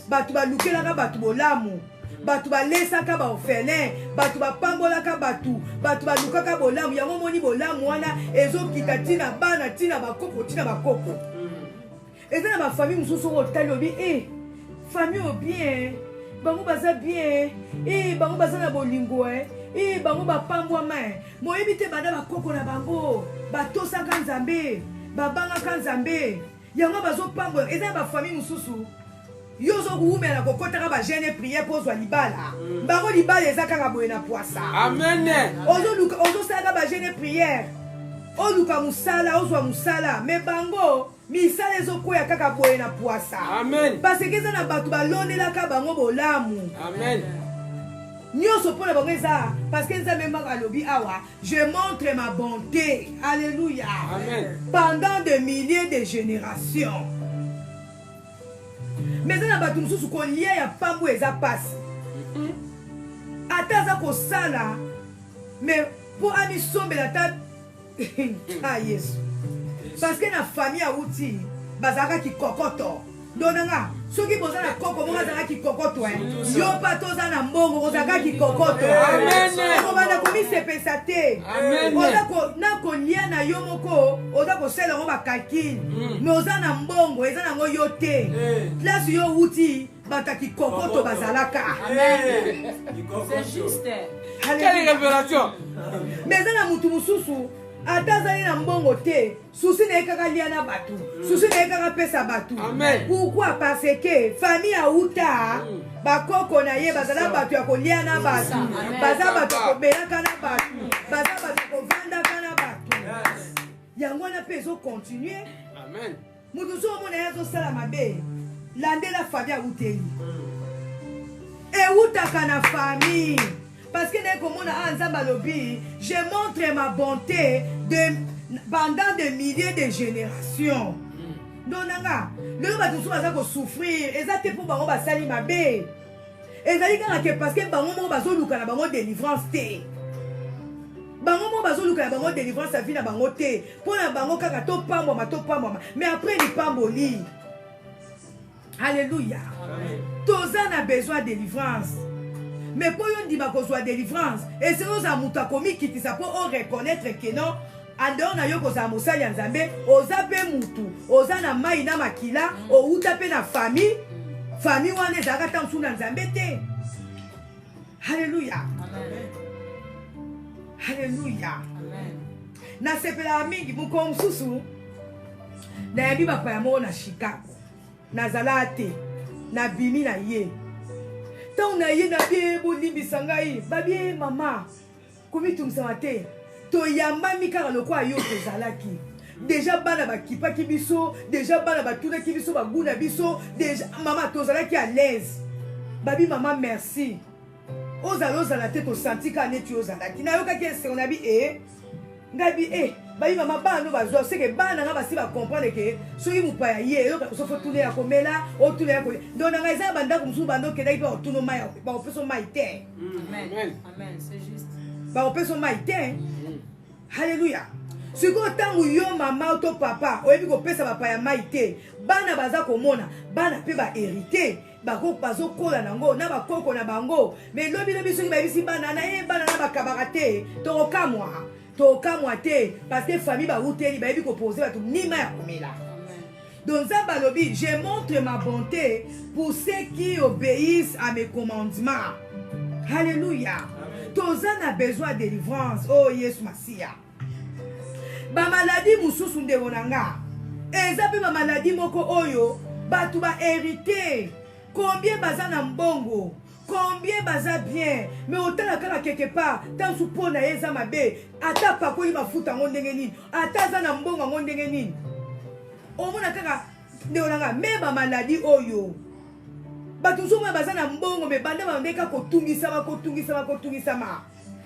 Batu balukela ka batu bolamu. Batu balesa ka ba orphelin, batu bapambola ka batu baluka ka bolamu. Yango moni bolamu wana ezo kita tina bana tina bakoko. Eza na ba famille mususu ko talobi famille o bien, bango baza bien, bango baza na bolingo bango bapambwa mai. Moyebi te bana bakoko na bango, batosa ka nzambe, babanga ka nzambe. Yango bazo pambwa, eza ba famille mususu. Yozo kuumela kokotaka ba jeune prière pour zwa libala. Bango libala eza kaka boye na poisa. Amen. Ozo sala ba jeune prière. Oluka musala, ozwa musala, mais bango misala ezokoya kaka boye na poisa. Amen. Parce que eza na batu balonela ka bango bolamu. Amen. Nyoso pona bango eza parce que nzambe maka lobi awa, je montre ma bonté. Alléluia. Amen. Pendant de milliers de générations. Mais ça n'a pas tout ce qu'on y a pas beau eza passe. Ata za ko sala mais pour ami sombe la table ah yes. Parce que na famille a outil bazaka ki kokoto. Donanga soki boza na koko mo bazaka ki kokoto yo patoza na mbongo ozaka ki kokoto. Amen. Ko bana ko mi sepesate. Amen. Oza ko na ko lia na yo moko oza ko sela ngo ba kakini. Mais oza na mbongo eza na ngo yo te. Place yo outil bataki kokoto bazalaka. Amen. C'est juste. Quelle révélation. Mais dans la mutu mususu atazali na mbongo te susi na ekaka lia na batu susi na ekaka pesa batu. Amen. Pourquoi? Parce que famille a uta bakoko na ye bazala batu ya kolia na batu baza batu ya kobelaka na batu baza batu ya kovandaka na batu yango wana mpe ezocontinue. Amen. Mutu so omona ye azosala mabe landela famille auteli eutaka na famille. Parce que je montre ma bonté pendant des milliers de générations. Donc, le bateau va souffrir. Et ça, c'est pour que ça sali ma bé. Et ça, c'est parce que bango bazo luka na bango délivrance te. Bango bazo luka na bango délivrance sa vie na bango te. Pour na bango kaka to pambo. Mais après il pamboli. Alléluia. Tous a besoin de délivrance. Mais pour yon dit qu'on soit délivrance, et c'est aux amoutons commis qui ça pour reconnaître que non, en dehors na yo ko za mosali nzambe, oza pe mutu, oza na mai na makila, o uta pe na famille wana ezaka ta msuna nzambe te. Alléluia. Amen. Alléluia. Amen. Na sepela mingi muko msusu. Na yabi ba pa mo na Chicago. Na zalate, na bimi na ye. Tant na ye na bien bolimbisa ngai babie mama komi tumsama te to yamba mikaka lokwa yo tozalaki déjà bana bakipaki biso déjà bana batunaki biso baguna biso déjà mama tozalaki à l'aise babi mama merci ozala te tosanti ka neti ozalaki nayokaki ese onabi ngabi babi mama bana bazwa c'est que bana nga basi ba comprendre que soki mupaya ye so faut tourner ya komela o tourner ya ko donc nga eza banda ko musu bando kedai ba tuno mai ba opeso mai te. Amen. Amen, c'est juste. Ba opeso mai te. Alléluia. Siko tangu yo mama to papa oyebi ko pesa ba pa ya mai te bana baza komona bana pe ba hériter bako bazo kola nango na bakoko na bango mais lobi soki ba bisi bana na bana na bakabarate to kamwa toka moite parce que famille ba uteli ba yebi ko poser ba nima ya komela. Donc ça balobi je montre ma bonté pour ceux qui obéissent à mes commandements. Alléluia. Tous en a besoin de délivrance. Oh Yesu Masia. Ba maladie mususu ndeko nanga. Eza pe ba maladie moko oyo batu ba hérité. Combien baza na mbongo? Combien baza bien, mais autant la kala quelque part, tant sous pona yeza mabe, ata pa ko ima futa ngo ndenge nini, ata za na mbongo ngo ndenge nini. O mona kaka de onanga meba maladie oyo. Batu so baza na mbongo me banda ba ndeka ko tungisa ma.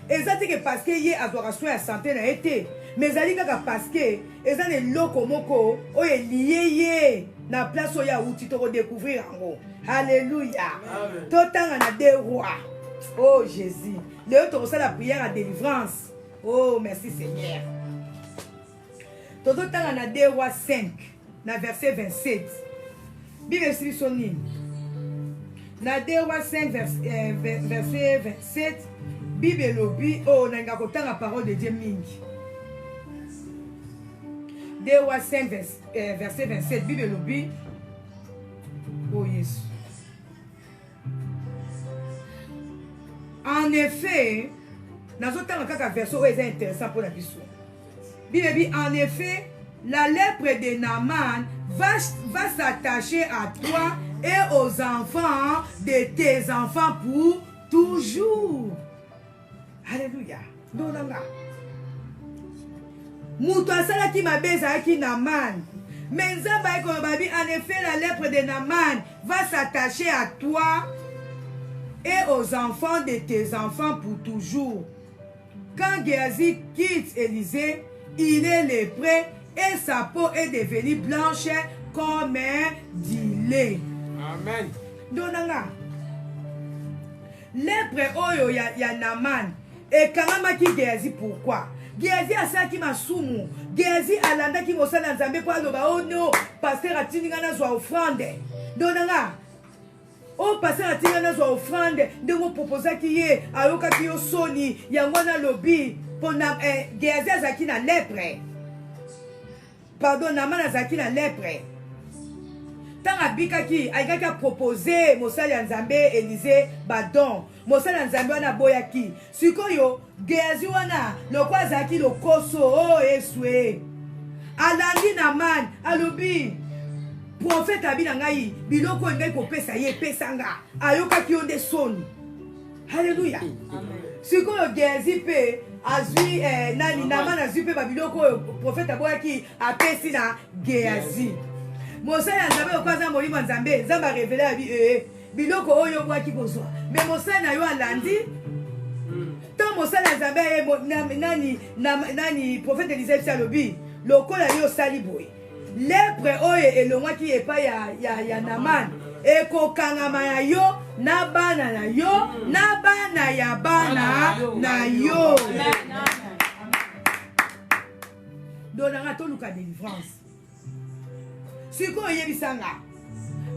Ezati que parce que ye azwaka soin ya santé na été, mais zali kaka parce que ezane loko moko oye lié ye na place oya uti to découvrir ngo. Alléluia. Totanga na deux rois. Oh Jésus. Le autre c'est la prière à délivrance. Oh merci Seigneur. Totanga na deux rois 5 na verset 27. Bible si sonine. Na deux rois 5 verset 27. Bible lobi oh nanga kotanga parole de Dieu mingi. 2 rois 5 verset 27. Bible lobi oh Jésus. En effet, dans autant cas verset est intéressant pour la biso. Bible dit en effet, la lèpre de Naaman va s'attacher à toi et aux enfants de tes enfants pour toujours. Alléluia. Non, non, non. Muto asala ki mabeza ki Naaman. Mais en effet, la lèpre de Naaman va s'attacher à toi et aux enfants de tes enfants pour toujours. Quand Géasi quitte Élisée, il est lépreux et sa peau est devenue blanche comme du lait. Amen. Donanga. Lèpre oyo ya Naaman. Et kangamaki Géasi pourquoi? Géasi asaki masumu. Géasi alandaki mosala nzambe kwa loba oh no pasteur atininga na zwa offrande. Donanga. Oh pasteur atininga na zwa offrande ndemo proposaki ye ayokaki yo soni yango na lobi pona Géasi azaki na lèpre. Pardon, Naaman azaki na lèpre. tant abikaki alikaki a proposé mosali ya Nzambe Élysée badon mosali ya Nzambe wana boyaki sikoyo Géasi wana lokwa azalaki lokoso o eswe alandi na man alobi prophète abina ngai biloko ngai kopesa ye pesanga ayokaki yo nde soni. Haleluya. Sikoyo Géasi pe azwi nani Naman azwi pe babiloko prophète aboyaki apesi na Géasi. Mosali ya Nzambe okwaza molimo Nzambe Nzambe révélé abi biloko oyo boyaki kozwa mais mosali na yo alandi tant mosali ya Nzambe nani prophète Élysée alobi lokola yo sali boye lèpre oyo elongwaki epai ya Naman ekokangama na yo na bana na yo na bana ya bana na yo. Donanga toluka délivrance sikoyo yebisanga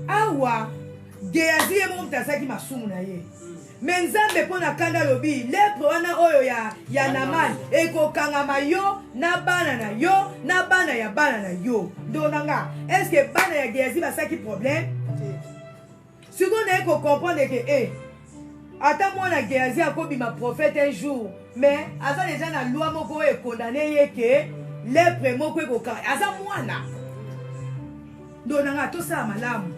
awa Géasi ye moko mutasaki masumu na ye mais Nzambe mpona kanda lobi lepre wana oyo ya Naman ekokangama yo na bana na yo na bana ya bana na yo. Donanga est-ce que bana ya Géasi basaki problème sikoyo na ye comprendre que ata mwana Géasi akobima prophète un jour mais aza déjà na loi moko oyo ekondane ye ke lepre moko ekokanga aza mwana. Donanga tosala malamu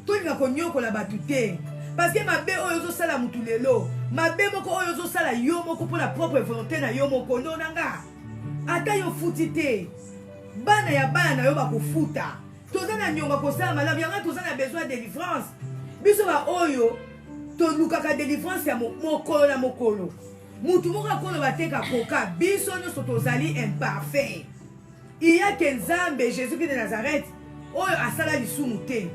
tolinga konyokola batu te parce que mabe oyo ozosala mutu lelo mabe moko oyo ozosala yo moko mpona propre volonté na yo moko. Ndonanga ata yo futi te bana ya bana na yo bakofuta toza na nyonga kosala malamu yanga toza na besoin ya délivrance biso ba oyo tolukaka délivrance ya mokolo na mokolo mutu moko akoloba te kakoka biso nyonso tozali imparfait iyake Nzambe Jésus-Christ de Nazareth oyo asala lisumu te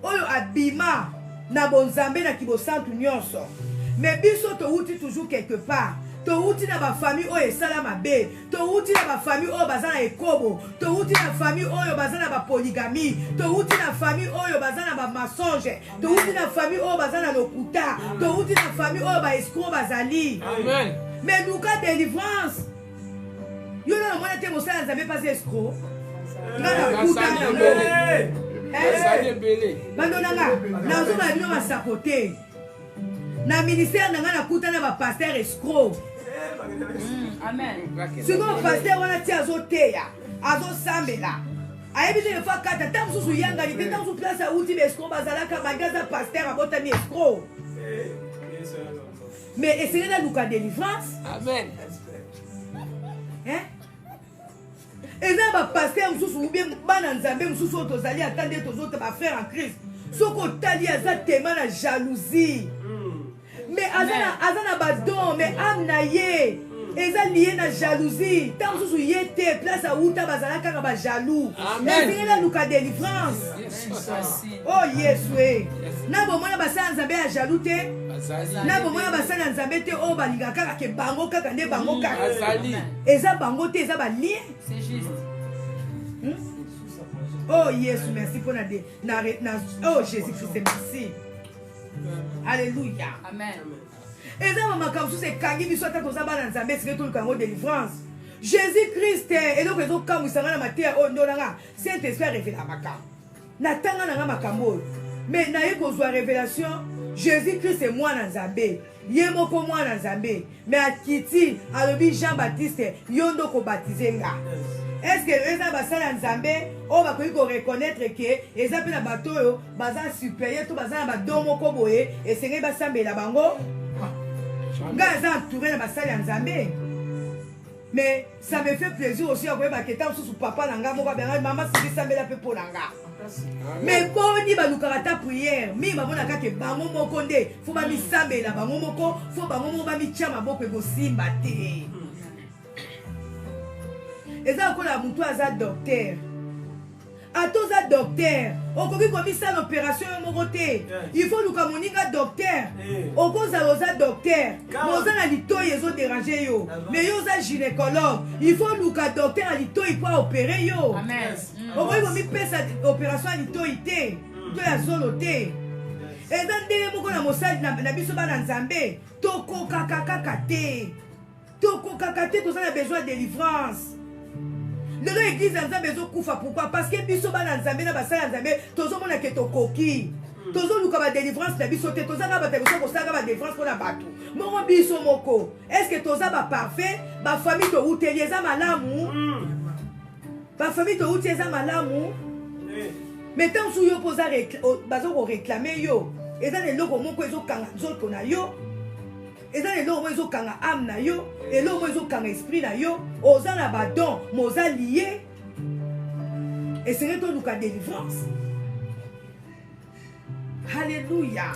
oyo abima na bonzambe na kibosantu nyonso mais biso touti toujours quelque part touti na bafamille oyo esala mabe touti na bafamille oyo baza na ekobo touti na famille oyo baza na bapolygamie touti na famille oyo baza na bamensonge touti na famille oyo baza na lokuta touti na famille oyo baescroc bazali. Amen. Mais luka délivrance yo na mwana te mosala Nzambe pas escroc ngana kuta bandonanga nazomona bino masapote na ministère nanga nakuta na bapaster escroc. Sikoyo paster wana ti azoteya azosambela ayebi te efa kata ta mosusu yangani te ta mosusu place auti baescroc bazalaka bagaza paster abotami escroc mais esengeli naluka délivrance. Amen. Eza bapaster mosusu ou bien bana Nzambe mosusu oyo tozali ata nde tozota bafrère en Christ soko otali aza tema na jalousie mais aza na badon mais ame na ye eza lié na jalousie ta mosusu ye te place auta bazala kaka bajaloux esengeli aluka délivrance. Oh Yesu na bomona basala Nzambe ya jaloux te na bomona basala Nzambe te oyo balinga kaka ke bango kaka nde bango kaka eza bango te eza balien. C'est juste. Oh Yesu merci pour oh Jésus-Christ merci. Alléluia. Amen. Eza makambo mosusu ekangi biso ata toza bana Nzambe esike toluka yango délivrance. Jésus-Christ eloko ezokamwisanga na mateya oyo ndonanga Saint-Esprit arevela makambo natanga nanga makambo oyo mais naye kozwa révélation Jésus-Christ est mwana Nzambe ye moko mwana Nzambe mais akiti alobi Jean-Baptiste yo ndo kobatize nga. Est-ce que eza basala Nzambe oyo bakoki koreconnaître ke eza mpe na bato oyo baza supérieur to baza na badon moko boye esengeli basambela bango nga eza entouré na basali ya Nzambe. Mais ça me fait plaisir aussi à voir que tant sous papa nanga moko bien maman si sambela pe po nanga. Mais boni balukata prière mi mamona kake bango moko nde fo ba mi sambela bango moko fo bango mo ba mi tia maboko e bosimba te. Eza ko la mutu aza docteur atoza docteur okoki komisa l'opération moko te il faut luka moninga docteur okoza loza docteur moza na litoyi ezo déranger yo mais yo za gynécologue il faut luka docteur a litoyi po opérer yo. Amen. Okoki komipesa opération a litoyi te to ya zolo te eza ndenge moko na mosali na biso bana Nzambe tokokaka kaka te toza na besoin de délivrance. lelo église ya nzambe ezokufa. Pourquoi? Parce que biso bana nzambe na basala nzambe tozomona ke tokoki tozoluka badelivrance na biso te. tozanga bato biso kosala badelivrance mpona bato moko biso moko. Est ce que toza baparfait? Bafamille touteli eza malamu, bafamille touti eza malamu. Mais tant que yo posa bazo ko réclamer yo eza eloko moko ezokanga nzoto na yo, eza eloko moko ezokanga âme na yo, eloko moko ezokanga esprit na yo. Oza na badon moza lié et c'est toluka délivrance. Alléluia.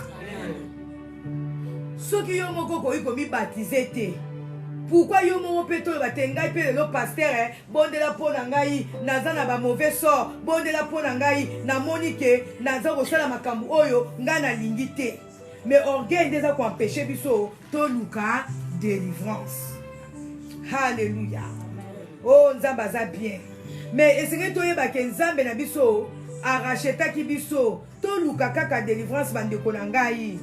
Soki yo moko koyi komi baptisé te, pourquoi yo moko pe to batengai pe le pasteur bondela pona ngai naza na ba mauvais sort, bondela pona ngai na monike naza kosala makambo oyo nga na lingi te. Mais orgueil déjà ko empêcher biso to luka délivrance. Alléluia. Oh nzamba za bien. Mais esenge to yeba ke nzambe na biso arracheta ki biso to luka kaka délivrance bandeko na ngai.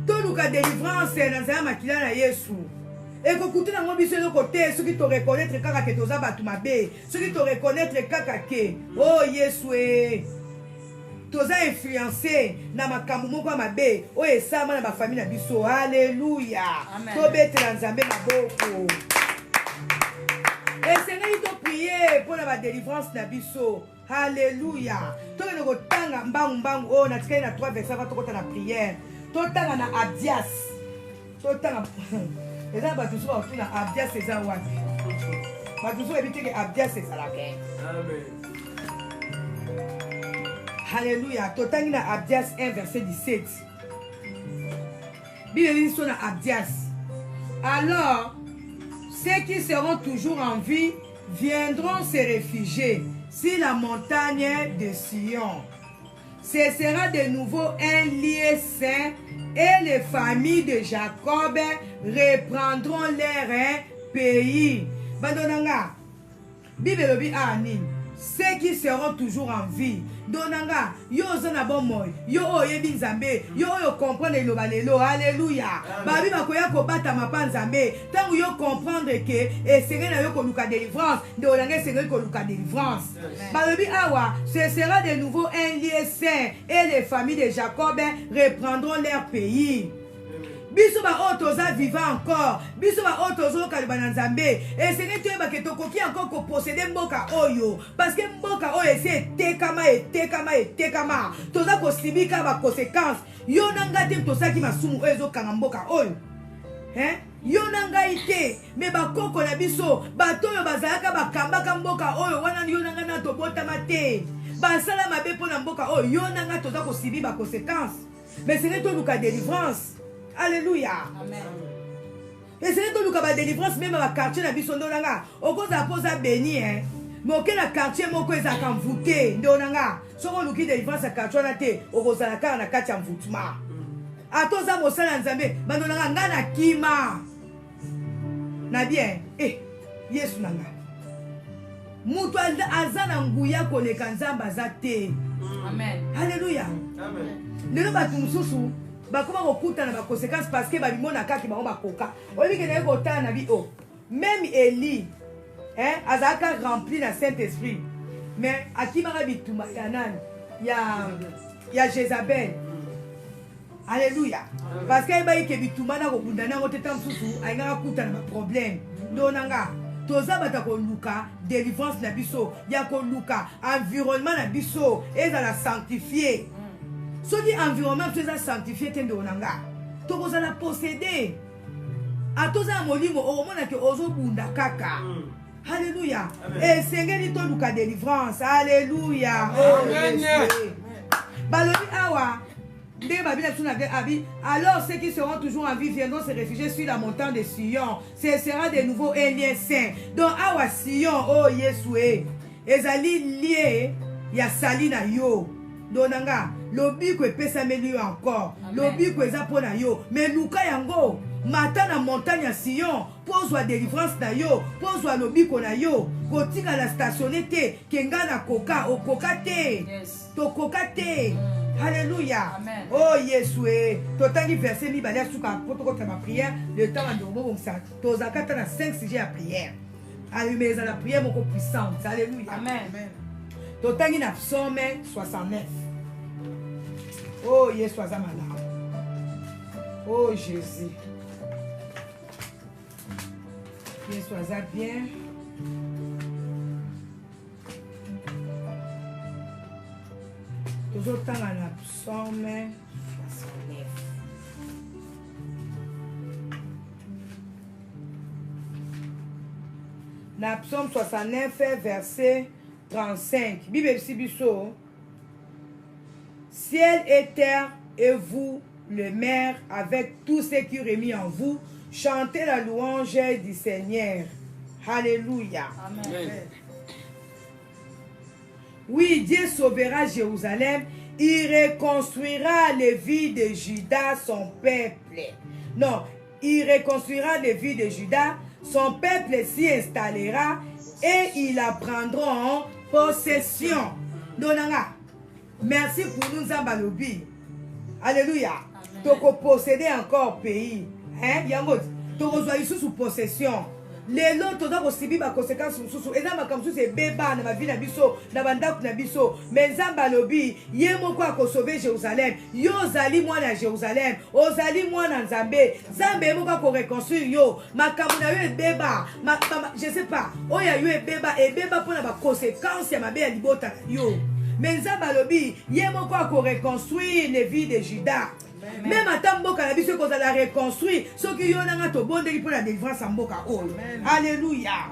To luka délivrance na nzaya makila na Yesu. Et que écoutez dans mon biso de côté, ceux qui te reconnaître kaka ke toza batu mabe, ceux qui te reconnaître kaka ke oh Yesu toza influencé na makambo moko mabe o esama na ba famille na biso. Alléluia. To betela nzambe maboko. Et Seigneur to prier pour la délivrance na biso. Alléluia. To ne ko tanga mbangu oh na tika na 3 versets va to kota na prière. To tanga na Abdias. To tanga et là, tu sois au Abdias c'est ça wapi. Tu sois éviter que Abdias c'est ça la guerre. Amen. Alléluia. Totangi na Abdias 1 verset 17. Bible dit sur Abdias. Alors, ceux qui seront toujours en vie viendront se réfugier sur la montagne de Sion. Ce sera de nouveau un lieu saint et les familles de Jacob reprendront leur pays. Bandonanga, Bible lobi ani. Ceux qui seront toujours en vie. Donanga, yo zana bomoy, yo oyebi nzambe, yo yo comprendre lo balelo. Alléluia. Babi bakoya ko bata mapanzambe. Tangu yo comprendre que et senge na yo ko luka délivrance, ndonanga senge ko luka délivrance. Babi awa, ce sera de nouveau un lieu saint et les familles de Jacob reprendront leur pays. Biso ba otoza vivant encore, biso ba otozo kalibana nzambe. Et c'est que tu ba ke tokoki encore ko posséder mboka oyo parce que mboka oyo c'est tekama. Toza ko sibika ba conséquences. Yo nanga te tosaki masumu oyo ezokanga mboka oyo. Yo nanga ite me ba koko na biso bato oyo bazalaka bakambaka mboka oyo wana yo nanga na tobotama te. Basala mabe pona mboka oyo yo nanga toza ko sibi ba conséquences. Mais c'est que to luka délivrance. Alléluia. Amen. Et c'est tout le délivrance même à quartier na biso ndonanga. Okoza posa béni mais auquel la quartier moko ezaka mvuté ndonanga. Soko luki délivrance à quartier na te okoza na kaka na kati ya mvutuma. Atoza mosala nzambe bandonanga ngana kima. Na bien Yesu nanga. Mutu azana nguya koleka nzamba za te. Amen. Alléluia. Amen. Lelo batu mususu bakoma kokuta na ba conséquences parce que ba bimona kaki ba koka. Oyebi ke na ko ta na bi même Élie azaka rempli na Saint-Esprit mais akimaka bituma ya nani ya Jézabel. Alléluia. Parce que ba yike bituma na ko bundana ngote tamsusu ayanga kuta na ba problème. Ndonanga toza bata ko luka délivrance na biso ya ko luka environnement na biso ezala sanctifié. Ce qui environnement tu as sanctifié te ndonanga. To kozala posséder. Atoza molimo o mona ke ozo bunda kaka. Alléluia. Et sengeli to luka délivrance. Alléluia. Amen. Baloni awa. Alors ceux qui seront toujours en vie viendront se réfugier sur la montagne de Sion. Ce sera de nouveau un lien saint. Donc awa Sion oh Yesue. Ezali lié ya salina yo. Donanga lobi ko pesa meli encore. Lobi ko eza pona yo. Mais luka yango mata na montagne ya Sion pozwa délivrance na yo, pozwa lobi ko na yo. Kotika la stationnete kenga na koka o koka te. To koka te. Alléluia. Amen. Oh Yesue. Totangi verset mi balia suka poto ko ma prière, le temps de bon ça. Tozaka na 5 sujets à prière. Allumez la prière mon puissante. Alléluia. Amen. Totangi na psaume 69. Oh, Yesu aza malamu. Oh, Jésus. Yesu aza bien. Toujours tant dans la psaume 69. Na psaume 69, verset 35. Bible Sibiso. Ciel et terre et vous, le mer, avec tout ce qui est remis en vous, chantez la louange du Seigneur. Alléluia. Amen. Oui, Dieu sauvera Jérusalem. Il reconstruira les villes de Juda, son peuple. Non, il reconstruira les villes de Juda. Son peuple s'y installera et ils la prendront en possession. Donanga. Merci pour nous, Zambalobi. Alléluia. Toko posséder encore pays. Hein? Yango, toko zoa sous possession. Les lots, toda possible ba conséquences sous. Et dans comme c'est beba na vie na biso, na bandaku na biso. Mais Zambalobi, yemo kwa ko sauver Jérusalem. Yo zali moi na Jérusalem. Ozali moi na Nzambe. Nzambe mo kwa ko reconstruire yo. Makambu na yo beba. Je sais pas. Oya yo beba et beba pour na ba conséquences ya mabe ya libota yo. Mais Nzambalobi, yemo kwa ko reconstruire les villes de Juda. Même à Tamboka, la biso qu'on a reconstruit, ce qui y a to bon pour la délivrance en Boka. Alléluia.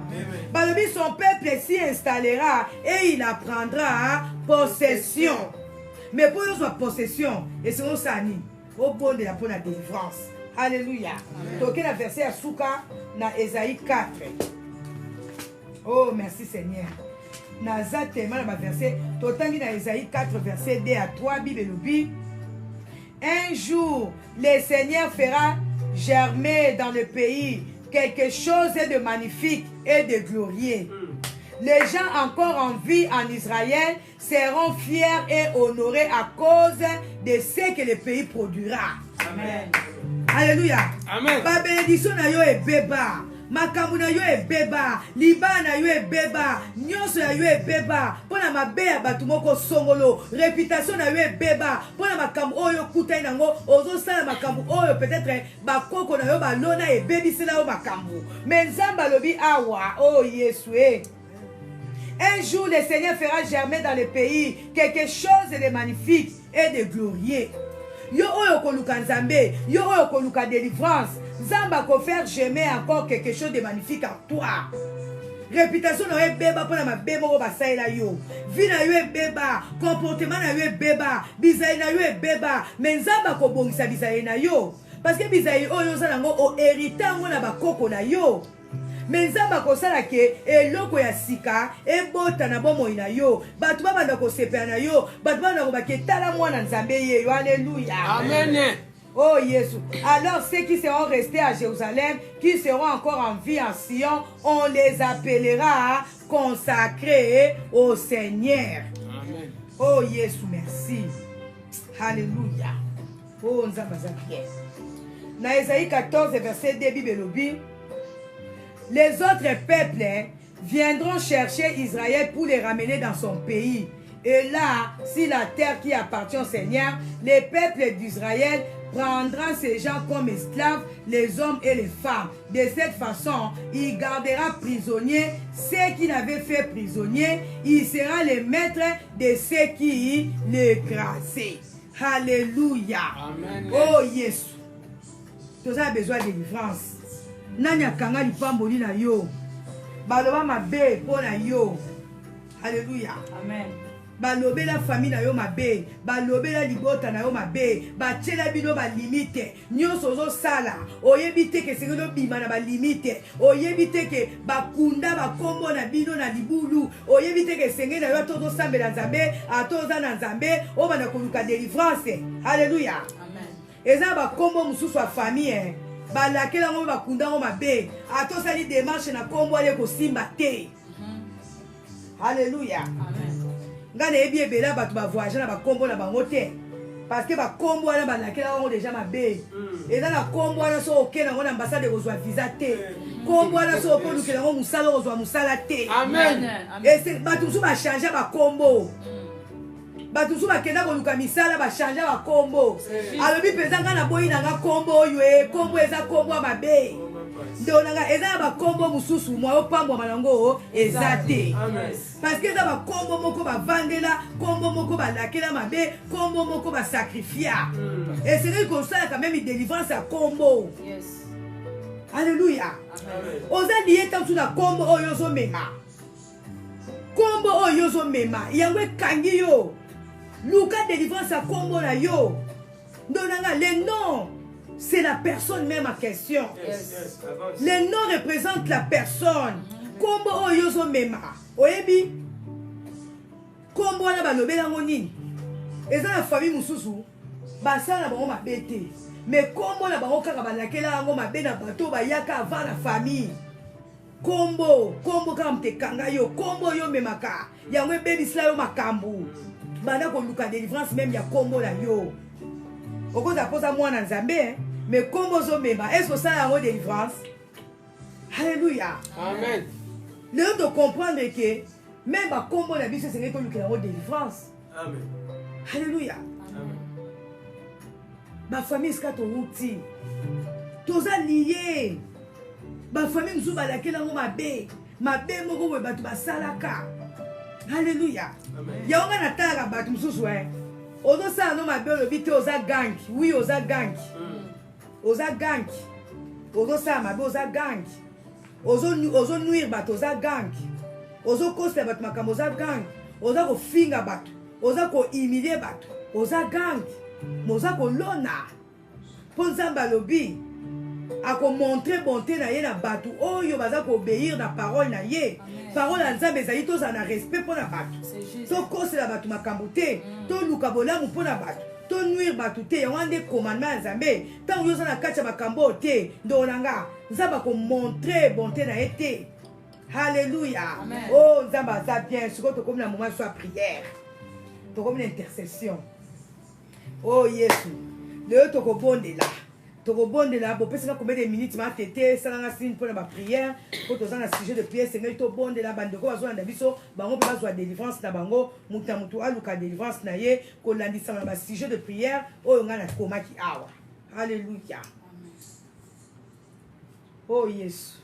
Balobi, son peuple s'y installera et il apprendra possession. Mais pour nous, possession, et c'est ça, au bon de la délivrance. Alléluia. Donc, la verset à Souka, dans Ésaïe 4. Oh, merci Seigneur. Naza tellement dans verset, totangi dans Ésaïe 4, verset 2 à 3, Bible Lobi. Un jour, le Seigneur fera germer dans le pays quelque chose de magnifique et de glorieux. Les gens encore en vie en Israël seront fiers et honorés à cause de ce que le pays produira. Amen. Alléluia. Amen. Ma bénédiction na yo est beba. Makambu na yo est beba. Liba na yo est beba. Nyonso na yo est beba. Pona mabe ya batu moko songolo. Réputation na yo est beba. Pona makambu oyo kutai nango. Ozo sala makambu oyo peut-être bakoko na yo balona e bebisela yo makambu. Mais Nzamba lobi awa. Oh Yesue. Un jour le Seigneur fera germer dans le pays quelque chose de magnifique et de glorieux. Yo oyo koluka Nzambe, yo oyo koluka délivrance. Nzamba ko faire germer encore quelque chose de magnifique en toi. Réputation na yo beba pona mabe moko basaila yo. Vie na yo beba, comportement na yo beba, bizayi na yo beba, mais Nzamba ko bongisa bizayi na yo. Parce que bizayi oyo zanango o héritango na bakoko na yo. Mais Nzamba kosala ke eloko ya sika ebota na bomoi na yo. Batu babanda ko sepela na yo, batu babanda ko baketala mwana Nzambe ye yo. Alléluia. Amen. Oh Jésus. Alors ceux qui seront restés à Jérusalem, qui seront encore en vie en Sion, on les appellera consacrés au Seigneur. Amen. Oh Jésus, merci. Alléluia. Oh Nzamba bien. Dans Ésaïe 14, verset 2, Bible Lobi. Les autres peuples viendront chercher Israël pour les ramener dans son pays. Et là, si la terre qui appartient au Seigneur, les peuples d'Israël prendront ces gens comme esclaves, les hommes et les femmes. De cette façon, il gardera prisonniers ceux qui l'avaient fait prisonniers. Il sera le maître de ceux qui l'écrasaient. Alléluia. Amen. Oh Jésus. Tu as besoin de délivrance. Nanya kanga lipamboli na yo. Baloba mabe po na yo. Alléluia. Amen. Balobela famille na yo mabe. Balobela libota na yo mabe. Bachela bino ba limite. Nyonso zo sala. Oyebite ke sengelo bima na ba limite. Oyebite ke bakunda bakombo na bino na libulu. Oyebite ke sengelo na yo todo sambe na Nzambe, atoza na Nzambe, obana koluka délivrance. Alléluia. Amen. Eza bakombo mususu wa famille. Balakela ngo bakunda ngo mabe atosali démarche na kombo ale kosimba te. Alléluia. Amen. Ngana ebi ebela batu ba voyager na bakombo na bango te. parce que ba kombo wana balakela wango déjà mabe eza na kombo wana so okende yango na ambassade ekozwa visa te kombo wana so okolukela yango mosala okozwa mosala te bato mosusu bachange bakombo bato mosusu bakenda koluka misala bachange bakombo alobi mpenza ngai naboyi nanga kombo oyo kombo eza kombo ya mabe ndonanga eza na bakombo mosusu mwa opambwama nango eza te parce que eza bakombo moko bavandela kombo moko balakela mabe kombo moko basakrifia esengeli kosalaka meme délivrance ya kombo alleluya oza liye tantu na kombo oyo ozomema kombo oyo ozomema yango ekangi yo luka délivrance ya kombo na yo ndonanga le nom c'est la personne même en question. Le nom représente la personne. Kombo oyozo mema. Oyebi. Kombo wana balobela ngonini. Eza na famille mususu. Basala na bango mabete. Mais kombo na bango kaka balakela ngo mabe na bato bayaka avant la famille. Kombo kaka mtekanga yo. Kombo yo memaka. Yango ebebisla yo makambu. Bana ko luka délivrance même ya kombo na yo. Okoza posa mwana nzambe mais kombo zo mema est-ce que ça a une délivrance? Alléluia. Amen. Le de comprendre que même ba kombo na biso c'est que nous avons délivrance. Amen. Alléluia. Amen. Ba famille ska to outi. Toza lié. Ba famille nous ba lakela ngo mabe moko we batu basalaka. Alléluia. Amen. Ya onga na tala batu mususu ozo sa no mabe le bité oza gang. Oui oza gang. Oza gang. Ozo sa mabe oza gang. Ozo nuire bato oza gang. Ozo koste bato makambo oza gang. Oza ko finga bato. Oza ko humilier bato. Oza gang. Moza ko lona. Ponzamba lobi. A ko montrer bonté na ye na bato. Oyo baza ko obéir na parole na ye. Parole na nzambe ezali toza na respect pona bato. To koste la bato makambo te. To luka bolamu pona bato. To nuire bato te yango nde commandement ya nzambe ntango yoza na kati ya makambo te ndolanga nzambe ko montrer bonté na ye te. Alléluia. Oh nzambe aza bien sikoyo tokomi na moment soit prière tokomi na intercession. Oh Yesu lelo tokobondela bopesaka combien de minutes matete esalanga signe mpona baprière po toza na sujet de prière sengeli tobondela bandeko bazolanda biso bango mpe bazwa délivrance na bango moto na motu aluka délivrance na ye kolandisama na basujet de prière oyo ngai nakomaki awa. Alléluia. Oh Yesu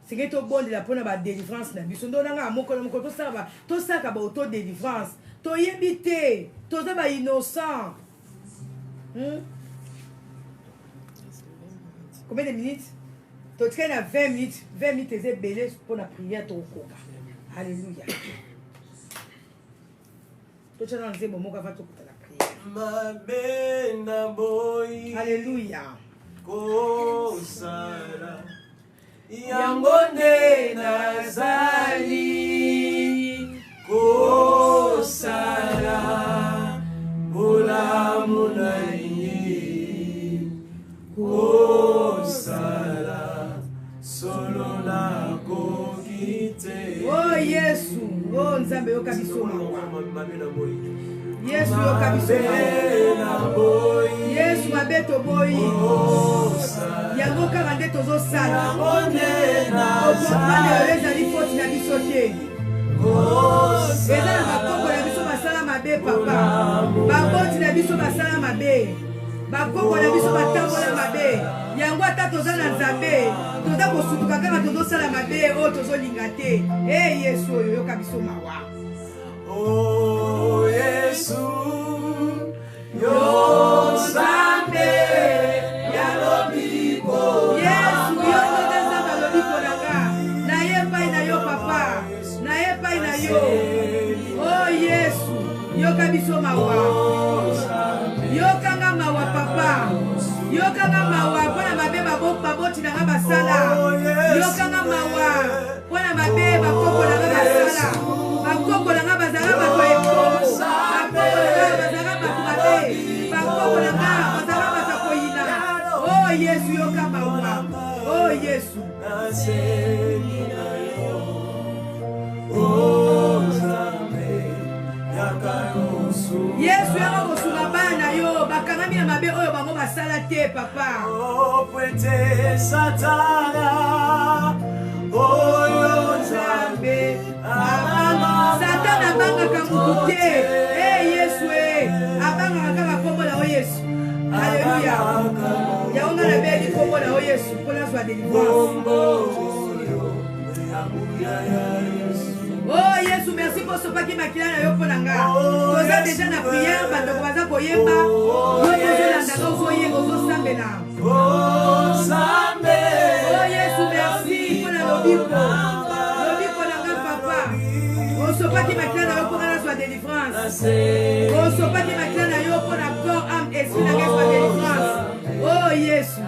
sengeli tobondela mpona badélivrance na biso ndonanga moko na moko tosalaka baauto délivrance toyebi te toza bainnocent. Combien de minutes? Tu traînes à 20 minutes. 20 minutes, c'est belé pour la prière. Alléluia. Tu traînes dans un moment avant de la prière. Alléluia. Yangonde nazali kosala Ola munayi kosala solo na kokite. Oh Yesu, oh nzambe yoka biso mawa. Yesu yoka biso mawa. Yesu mabeto boyi. Yango kaka nde tozosala. Okomane ezali foti na biso te. Eza na bakoko na biso basala mabe papa. Baboti na biso basala mabe. Bakoko na biso batambola mabe. Yango ata toza na nzambe toza kosutuka kaka tozosala mabe oyo tozolinga te. Yesu oyo yoka biso mawa. Oh Yesu yo nzambe yalobi ko. Yesu yo nzambe yalobi ko nanga. Na ye pai na yo papa. Na ye pai na yo. Oh Yesu yoka biso mawa. Yokanga mawa papa. Yokanga mawa pona mabe baboti na nga basala. Yokanga mawa pona mabe bakoko na nga basala. Bakoko na nga bazala bato ekomo. Bakoko na nga bazala bato mabe. Bakoko na nga bazala bato koyina. Oh Yesu yoka mawa. Oh Yesu. Oh nzambe Yesu yanga kosunga bana yo bakangami na mabe oyo bango basala te papa. Oh prete Satana, oh Nzambe, Satan abangaka mutu te. Yesu abangaka kaka kombo na o Yesu. Alléluia. Yaonga na beli kombo na o Yesu mpona zwa délivrance. Oh Yesu, merci pour ce paquet makila na yo pona nga. Toza déjà na prière bato baza koyemba. Yo kozolanda nga ozosambela. oh Nzambe. Oh Yesu, merci pona lobiko. Lobiko na nga papa. Osopaki makila na yo pona nazwa délivrance. Osopaki makila na yo pona corps, âme, esprit na nga zwa délivrance. Oh Yesu.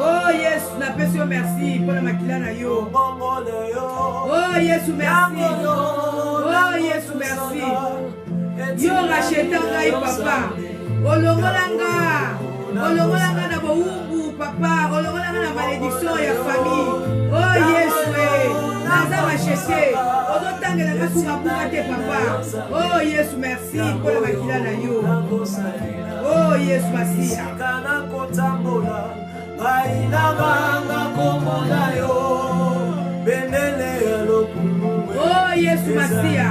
Oh Yesu, napesi yo merci pour la makila na yo. Oh Yesu, merci. Oh Yesu, merci. Yo racheta ngai papa. Olongolanga na boumbu papa. Olongolanga na malédiction ya famille. Oh Yesu, naza rachete. Ozotangela nga sunga te papa. Oh Yesu, merci pour la makila na yo. Oh Yesu, merci. Oh Yesu Masia,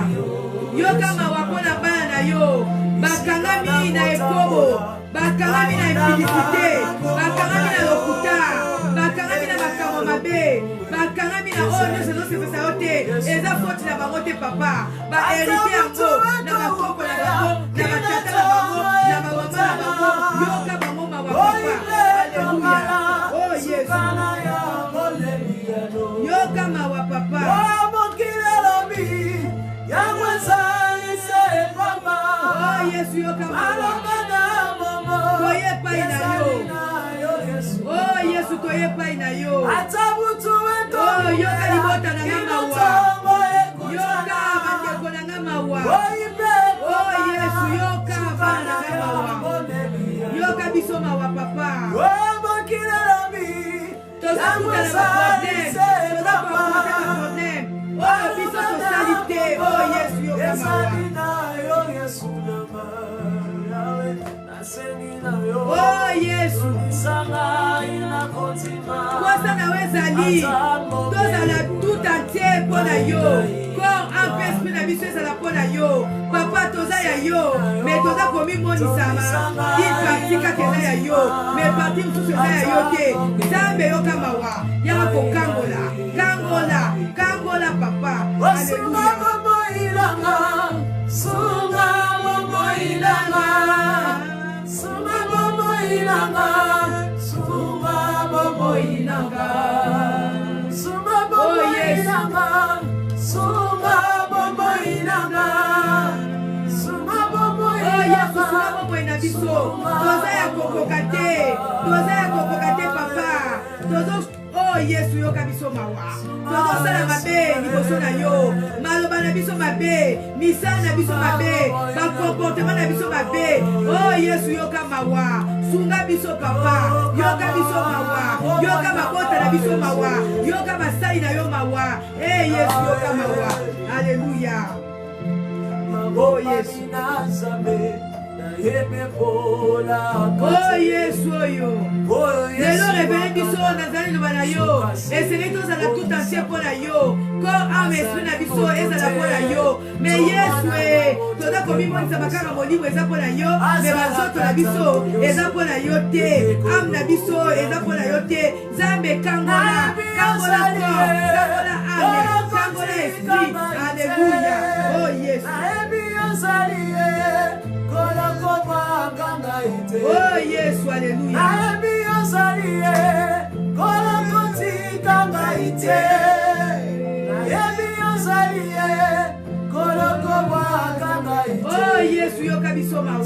yo kama wapona bana na yo bakangami na ekobo, bakangami na infidelité, bakangami na lokuta, bakangami na makambo mabe, bakangami na oyo sepesa yo te, eza faute na bango te papa, ba hérité yango na bakoko na bango, na batata na bango, na bamama na bango, yoka bango mawa papa. Alléluia. Oh Yesu. Yoka mawa papa. Oh Yesu, yoka mawa. Toye pai na yo. Oh Yesu, toye pai na yo. Oh yoka libota na nga mawa. Yoka bandeko na nga mawa. Oh Yesu, yoka bana na nga mawa. Yoka biso mawa papa. Toza kuta na problème. Toza kuta na problème. Oh biso tozalité. Oh Yesu yoka mawa. Oh Yesu. Kwasa na wezali. Tozala tout entier pona yo. Corps, âme, esprit na biso ezala pona yo. Papa toza ya yo. Mais toza komi monisama. Il parti kaka eza ya yo. Mais parti mosusu eza ya yo te. Nzambe yoka mawa. Yaka kokangola. Kangola papa. Alléluia. Toza ya kokoka te papa. Oh Yesu yoka biso mawa. Tozosala mabe liboso na yo. Maloba na biso mabe, misala na biso mabe, bakomportement na biso mabe. Oh Yesu yoka mawa. Sunga biso papa. Yoka biso mawa. Yoka mabota na biso mawa. Yoka basali na yo mawa. Eh Yesu yoka mawa. Alléluia. Oh Yesu. Oh Yesu oyo. Lelo révélé biso nazali loba na yo. Esengeli tozala tout entier mpo na yo. Corps, âme, esprit na biso ezala mpo na yo. Mais Yesu toza komimonisa makaka molimo eza mpo na yo. Mais banzoto na biso eza mpo na yo te. Âme na biso eza mpo na yo te. Nzambe kangola corps, kangola âme, kangola esprit. Alléluia. Oh Yesu. Oh Yesu, alléluia. Oh Yesu, yoka biso mawa.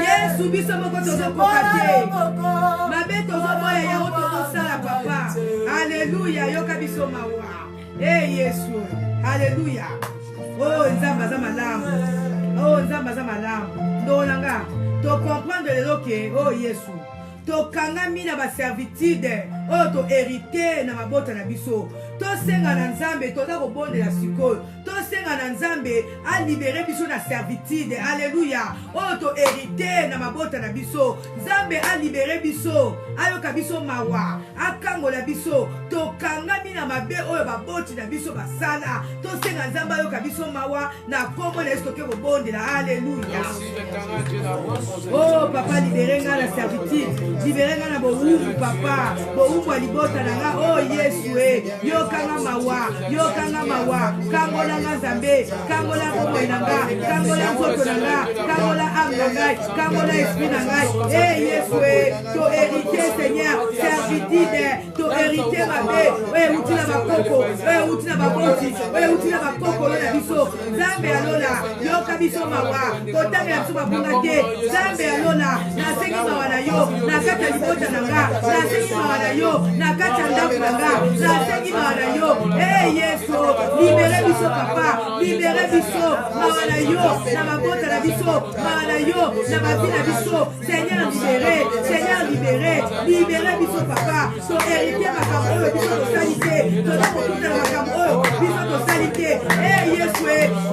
Yesu biso moko tozokoka te. Mabe tozoboya yango tozosala papa. Alléluia, yoka biso mawa. Eh Yesu, alléluia. Oh Nzambe aza malamu. Oh Nzambe aza malamu. Ndolanga to comprendre lelo ke oh Yesu tokangami na baservitude oyo toherite na mabota na biso. Tosenga na Nzambe toza kobondela sikoyo. Tosenga na Nzambe alibere biso na servitude. Alléluia. Oyo toherite na mabota na biso. Nzambe alibere biso, ayoka biso mawa, akangola biso. Tokangami na mabe oyo baboti na biso basala. Tosenga Nzambe ayoka biso mawa na kombo na Yesu toke kobondela. Alléluia. Oh papa, libere nga na servitude. Libere nga na boubu papa. Boubu ya libota na nga. Oh Yesu yokanga mawa, yokanga mawa. Kangola nga Nzambe, kangola kombo na nga, kangola nzoto na nga, kangola âme na ngai, kangola esprit na ngai. Yesu to hérité Seigneur, servitude, to hérité mabe. Uti na bakoko, uti na baboti, uti na bakoko na biso. Nzambe alola, yoka biso mawa. Kotanga ya biso babunga te. Nzambe alola, nasengi mawa na yo, na kati ya libota na nga, nasengi mawa na yo, na kati ya ndako na nga, nasengi mawa na yo. Yesu, libere biso papa, libere biso mawa na yo, na mabota na biso, mawa na yo, na mavi na biso. Seigneur libere, Seigneur libere, libere biso papa. To hérité makambo oyo biso tosalite, toza kotuna makambo oyo biso tosalite. Yesu,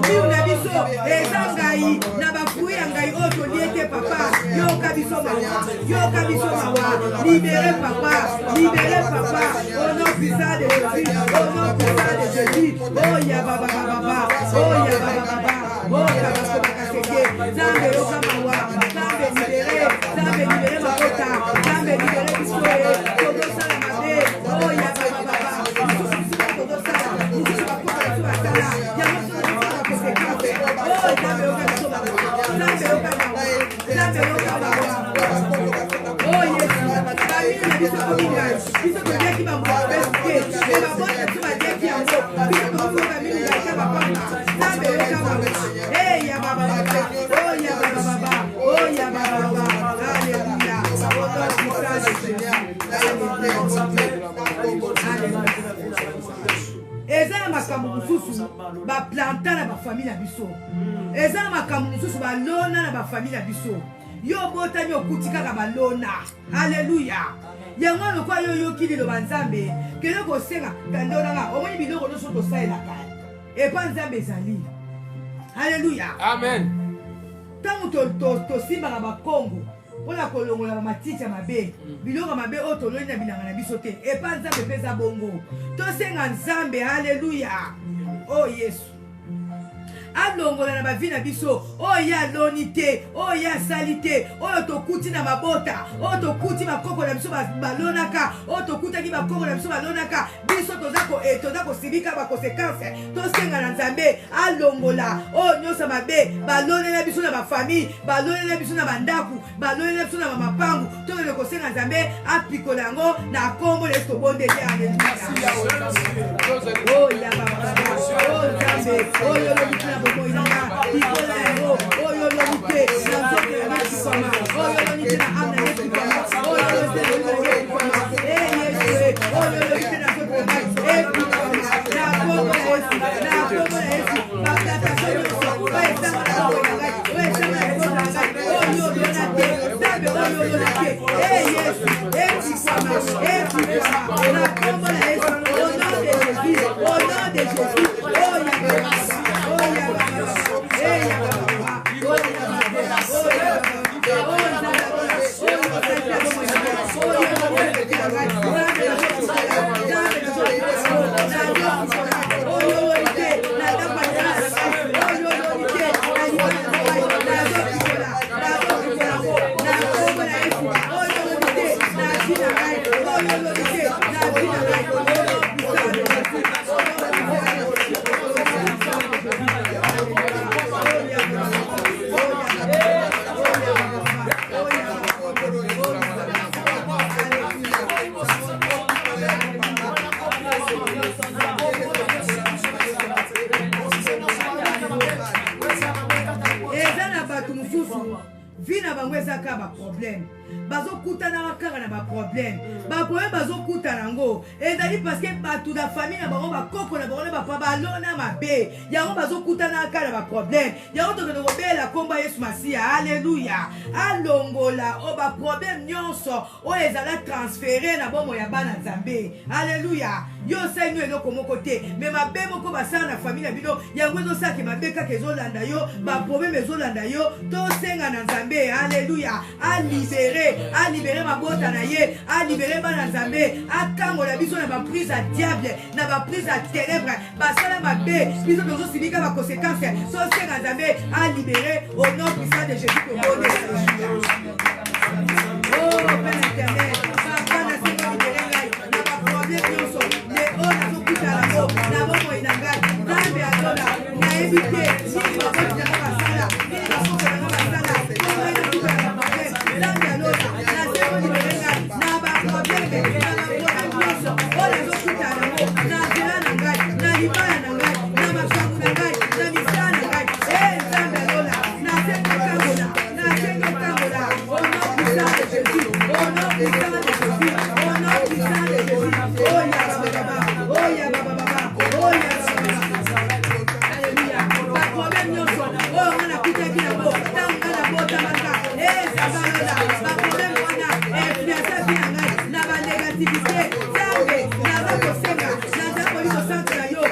miu na biso eza ngai na bafui ya ngai oyo tolie te papa. Yoka biso mawa, yoka biso mawa. Libere papa, libere papa. Au nom puissant de Jésus, au nom puissant de Jésus. Oh ya baba baba, oh ya baba baba, oh ya baba bakaseke. Nzambe yoka mawa, Nzambe libere, Nzambe libere makota, Nzambe libere biso todo sala mabe. Oh ya baba baba, todo sala, biso bakota biso basala. Ya biso bakaseke. Oh Nzambe yoka biso mawa, Nzambe yoka mawa, Nzambe yoka mawa. Oh Yesu, bamini na biso kominga, biso tobiaki bamwapesike, e babota biso badiaki yango, biso tokoki bamini na ika bapamba. Nzambe yoka mawa, ya baba baba, oh ya baba baba, oh ya baba baba. Alléluia. Eza na makambo mosusu baplanta na bafamille na biso. Eza na makambo mosusu balona na bafamille na biso. Yo botami okuti kaka balona. Alléluia. Yango lokwa yo yoki liloba Nzambe kele kosenga kandona nga omoni biloko nyonso tosalelaka epa Nzambe ezali. Alléluia. Amen. Tango tosimbaka bakongo mpona kolongola bamatiti ya mabe biloko mabe oyo toloni na bilanga na biso te epa Nzambe mpe eza bongo. Tosenga Nzambe. Alléluia. Oh Yesu alongola na bavi na biso oyo aloni te, oyo asali te, oyo tokuti na mabota, oyo tokuti bakoko na biso balonaka, oyo tokutaki bakoko na biso balonaka. Biso toza kosibika bakonsekanse. Tosenga na Nzambe alongola oyo nyonso mabe balonelela biso na bafamille, balonelela biso na bandako, balonelela biso na bamapangu. Tokende kosenga Nzambe apikola yango na kombo na Yesu tobondeli. Alléluia. Oh ya baba, oh Nzambe, oh yo lo bomoinanga ikola yango oyo lolite na nzoto ya nekikama, oyo lolite na ame na nekikama, oyo lolite na nekikama. Yesu, oyo lolite na nzoto ya nekikama. Na kombo na Yesu, na kombo na Yesu, bakataka nyonso oyesanga na kombo na ngai, oyesanga na kombo na ngai, oyo lona te, Nzambe oyo lona te. Yesu, ekikama, ekikama. Na kombo na Yesu, au nom de Jésus, au nom de Jésus. Oh ya baba, oh ya baba, eh ya baba, oh ya baba, oh ya baba, oh Nzambe, oh ya vie na bango ezaka ba problème. bazokutana makanga na baproblème baproblème bazokutana yango ezali parce que bato na famille na bango bakoko na bango na bapa balona mabe yango bazokutana kaka na baproblème yango tokende kobela komba Yesu Masiya alleluya alongola o baproblème nyonso oyo ezala transféré na bomo ya bana Nzambe alleluya yo osali no eloko moko te me mabe moko basala na famille na bino yango ezosalaka mabe kaka ezolanda yo baproblème ezolanda yo tosenga na Nzambe alleluya alibere mabota na ye alibere bana Nzambe akangola biso na baprise ya diable na baprise ya ténèbre basala mabe biso tozosibika baconséquence tosenga Nzambe alibere au nom puissant de Jésus tobone oh Père éternel papa na senga libere ngai na baproblème nyonso le o nazokuta yango na bomoi na ngai Nzambe alona nayebi te nini baboti yango basala nini basoko yango basala komai nakuta ya baproblème Nzambe alona na sengo libere ngai na baproblème na baproblème nyonso oyo nazokuta yango na nzela na ngai na libala na ngai na makambo na ngai na misala na ngai Nzambe alona na sengo kangola na sengo kangola au nom puissant de Jésus au nom puissant de Jésus au nom puissant de Jésus oh ya baba oh ya baba oh ya baba alléluia baproblème nyonso oyo nga nakutaki yango ntango nga nabotamaka ezabalola baproblème wana influensaki na ngai na banégativité Nzambe naza kosenga naza koli kosantela yo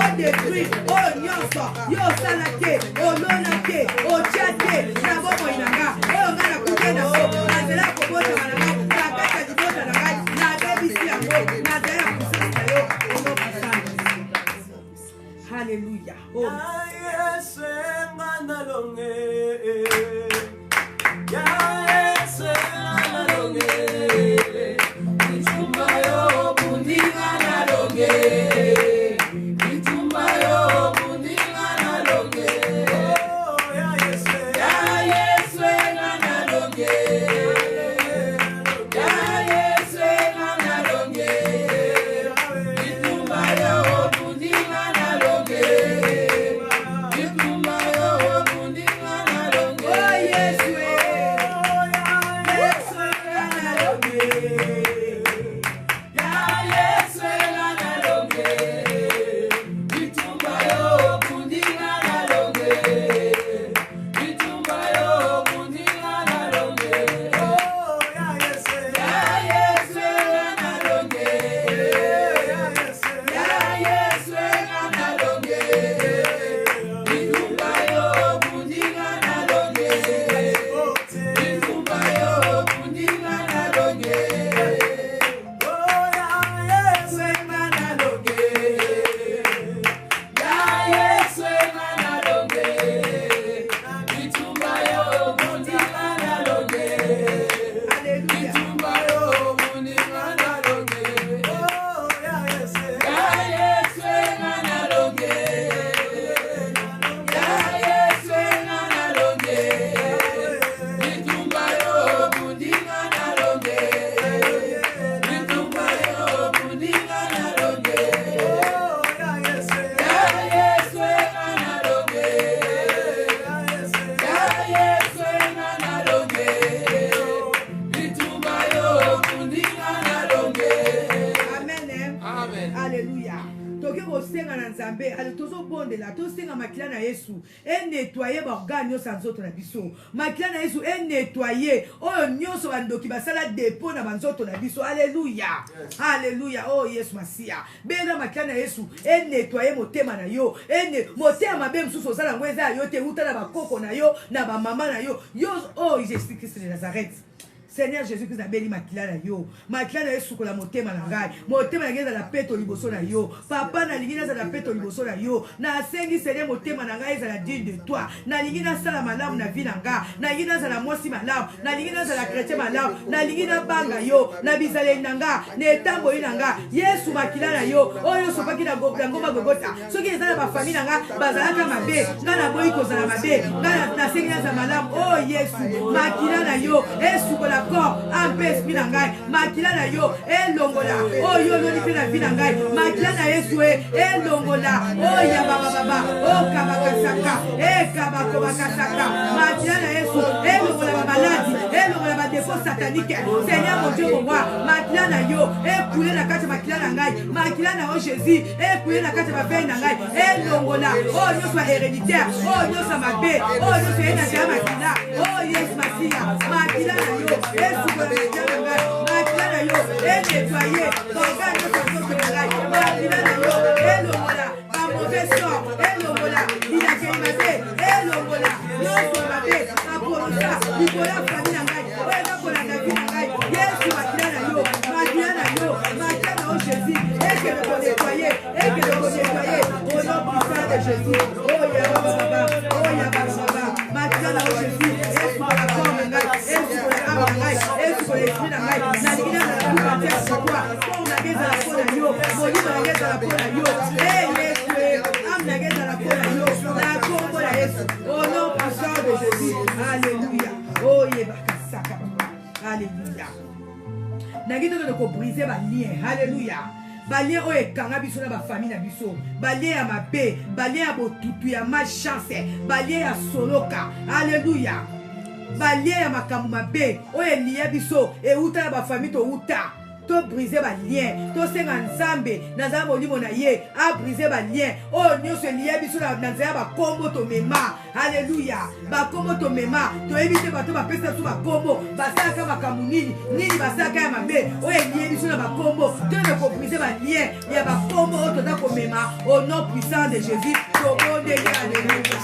odétruit oyo nyonso yo osala te olona te otya te na bomoi na nga oyo nga nakuti nango nazela kobotama na ngai nakata libota na ngai nabebisi yango nazela ya puissance na yo Alléluia. Oh. Nettoyer organe nyonso nzoto na biso makila na Yesu nettoyer oyo nyonso bandoki basala dépôt na banzoto na biso alléluia alléluia oh Yesu Masiya bena makila na Yesu nettoyer motema na yo motema mabe msusu osala ngo eza yo te uta na bakoko na yo na ba mama na yo oh Jésus-Christ de Nazareth Seigneur Jésus-Christ abeli makila na yo sukola motema na ngai motema na ngai za peto liboso na yo papa na lingina za peto liboso na yo na sengi Seigneur motema na ngai za la digne de toi na lingina sala malamu na vie na nga na lingina za la mwasi malamu na lingina za la chrétien malamu na lingina banga yo na bizale na nga na etambo na nga Yesu makila na yo oyo sopaki na ngoma gogota soki ezala ba famille na nga bazalaka mabe nga na boyi kozala mabe nga na sengi za malamu oh Yesu makila na yo esukola corps en paix esprit na ngai makila na yo elongola oyo loni pe na vie na ngai makila na Yesu elongola oya baba o kabakasaka kabakobakasaka makila na Yesu elongola ba maladi elongola dépôt satanique. Seigneur mon Dieu, mon roi, makila na yo, écoulez la carte makila na ngai, makila na o Jésus, écoulez la carte makila na ngai, longola, oh Dieu soit héréditaire, oh Dieu soit ma paix, oh Dieu soit énergie makila, oh yes masia, makila na yo, écoulez la makila na ngai, makila na yo, nettoyer, regarde notre corps de ngai, makila na yo, longola, un mauvais sort, longola, il a gagné ma paix, longola, non soit ma paix, pour ça, Nicolas famille na ngai, pour la David na ngai, yes makila na yo, makila na o Jésus, et que le nettoyer, et que le nettoyer, au nom puissant de Jésus, oh Yababa, makila na o Jésus, et pour la forme na ngai, et pour la âme na ngai, et pour l'esprit na ngai, na likina na la boue entière sur toi, pour na geza la peau na yo, molimo na geza la peau na yo, et Yesu, âme na geza la peau na yo, na kombo na Yesu, au nom puissant de Jésus, alléluia, oh Yebakasaka, alléluia. Nagi to ko briser ba lien, alléluia. Ba lien o ekanga biso na ba famille na biso, ba lien ya mabe, ba lien ya botutu ya malchance, ba lien ya soloka, alléluia. Ba lien ya makambo mabe, o elia biso e uta na ba famille to uta. To briser ba lien, to senga nzambe, na nzambe olimo na ye, a briser ba lien. Oh nyonso elia biso na nzambe ba kombo to mema. Alléluia. Ba kombo to mema, to éviter ba to ba pesa to ba kombo, ba saka makambo nini ba saka ya mabe. O elia biso na ba kombo, to ne ko briser ba lien, ya ba kombo to da ko mema au nom puissant de Jésus. To bonde ya alléluia.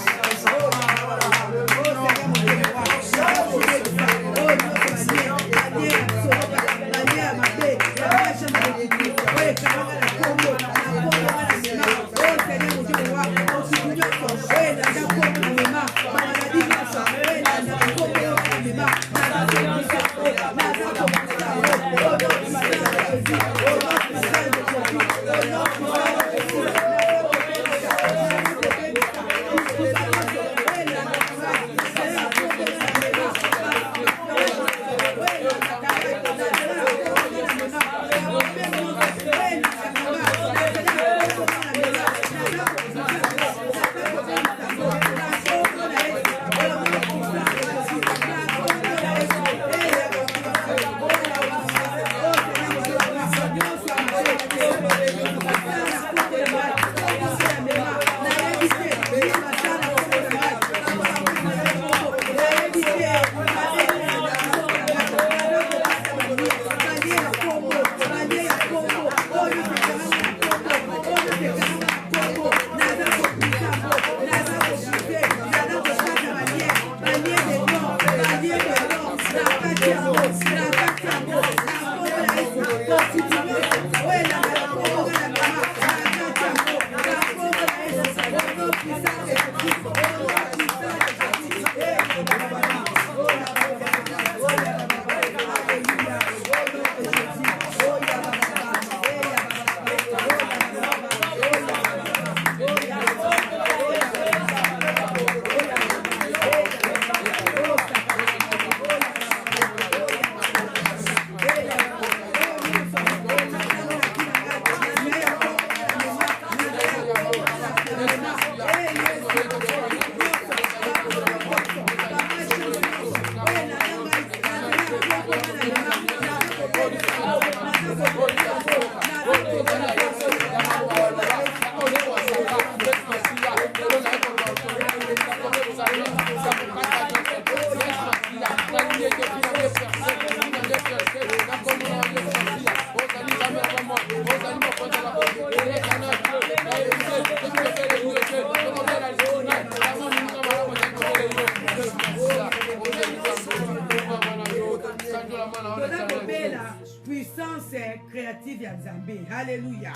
Puissance créative ya Nzambe. Alléluia.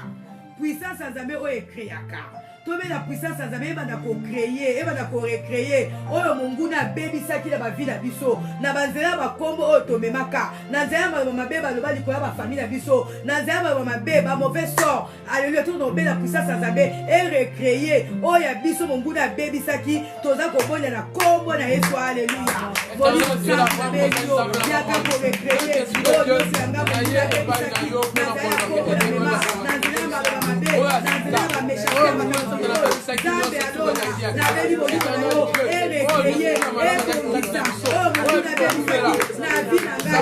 Puissance ya Nzambe o ekreaka. Tobe la puissance ya Nzambe ebanda ko créer, ebanda ko recréer. Oyo Mungu na bebisaki na ba vie na biso. Na banzela ba kombo oyo tomemaka. Na nzela ba mabe ba loba likola ba famille na biso. Na nzela ba mabe ba mauvais sort. Alléluia. Tout no be la puissance ya Nzambe e recréer. Oya biso Mungu na bebisaki toza ko bonya na kombo na Yesu. Alléluia. Boli puissance ya Beyo. Ya ka ko recréer. Oyo sanga ba bebisaki. Na nzela kombo na mema. Na nzela ba mabe. Na nzela ba méchant. Zambe alona, na bebi bolito na yo, recréer, conquista, oh, na bebi na vie na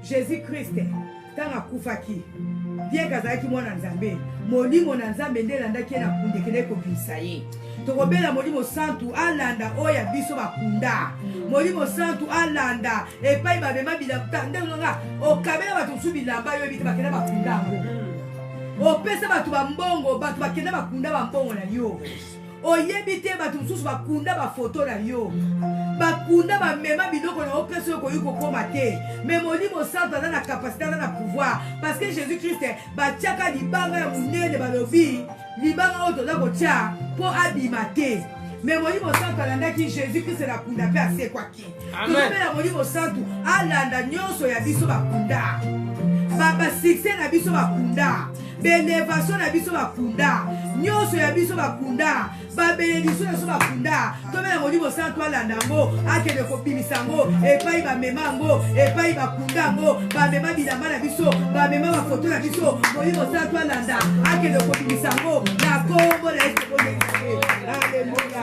Jésus Christ tanga kufaki bien kazaki mwana nzambe molimo na nzambe ndelanda ki na kunde kene ko bisaye tokobela molimo santu alanda oya biso bakunda molimo santu alanda epai babema bilamba ndenga okabela batu su bilamba yo bita bakena bakunda ngo opesa batu bambongo batu bakena bakunda bambongo na yo oyebi te batu mususu bakunda bafoto na yo bakunda bamema biloko na opesa yo koyi kokoma te me molimo santu aza na kapasité aza na pouvoir parce que Jésus Christ batiaka libanga ya monene balobi libanga oyo toza kotia mpo abima te me molimo santu alandaki Jésus Christ na kunda mpe asekwaki tozobela molimo santu alanda nyonso ya biso bakunda basuccès na biso bakunda bénédiction na biso bakunda nyonso ya biso bakunda babénédiction na biso bakunda tobela molimo santu alanda ngo akende kobimisa ngo epai bamema ngo epai bakunda ngo bamema bilamba na biso bamema bafoto na biso molimo santu alanda akende kobimisa ngo na kombo na yesu bonekise alleluya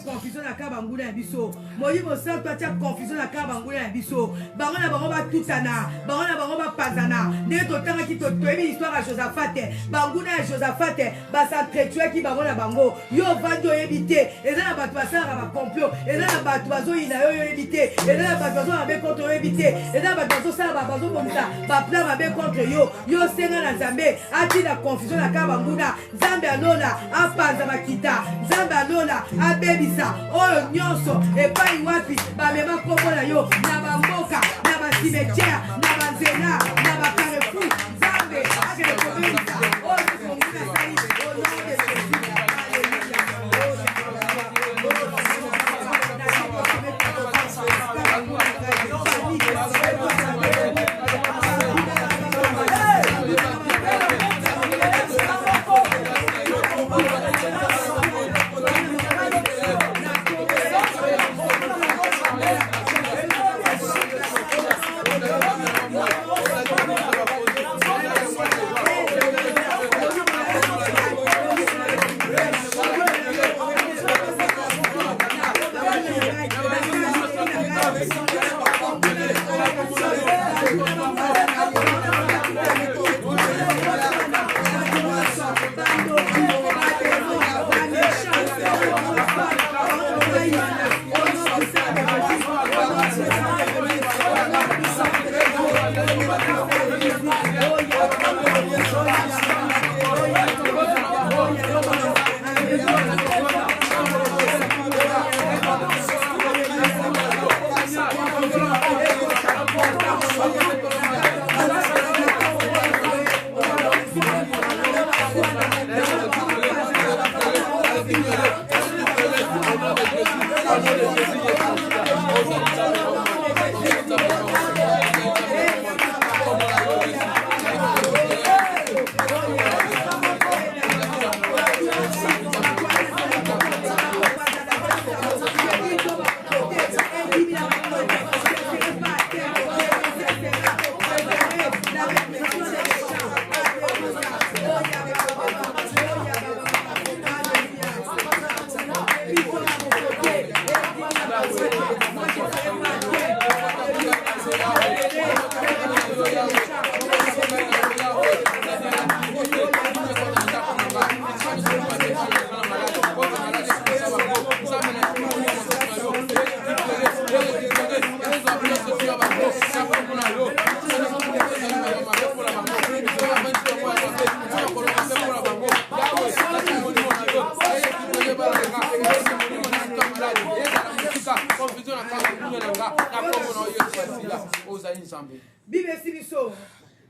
confusion na kabangula ya biso molimo santu atia confusion na kabangula ya biso bango na bango batutana bango na bango bapazana nde totangaki toyebi histoire ya Josaphat banguna ya Josaphat basentratuaki bango na bango yo vandi oyebi te eza na bato basalaka bacomplot eza na bato bazoyina yo oyebi te eza na bato bazosala mabe contre oyebi te eza na bato bazosala bazobomisa baplan mabe contre yo yo senga na nzambe atina confusion na kabanguna nzambe alola apanza makita nzambe alola abebisa oyo nyonso epai wapi bamema kombo na yo na bamboka na basimetiere na banzela na bacarrefour nzambe akende kobebisa oyo tokonguna sali au nom de Jésus.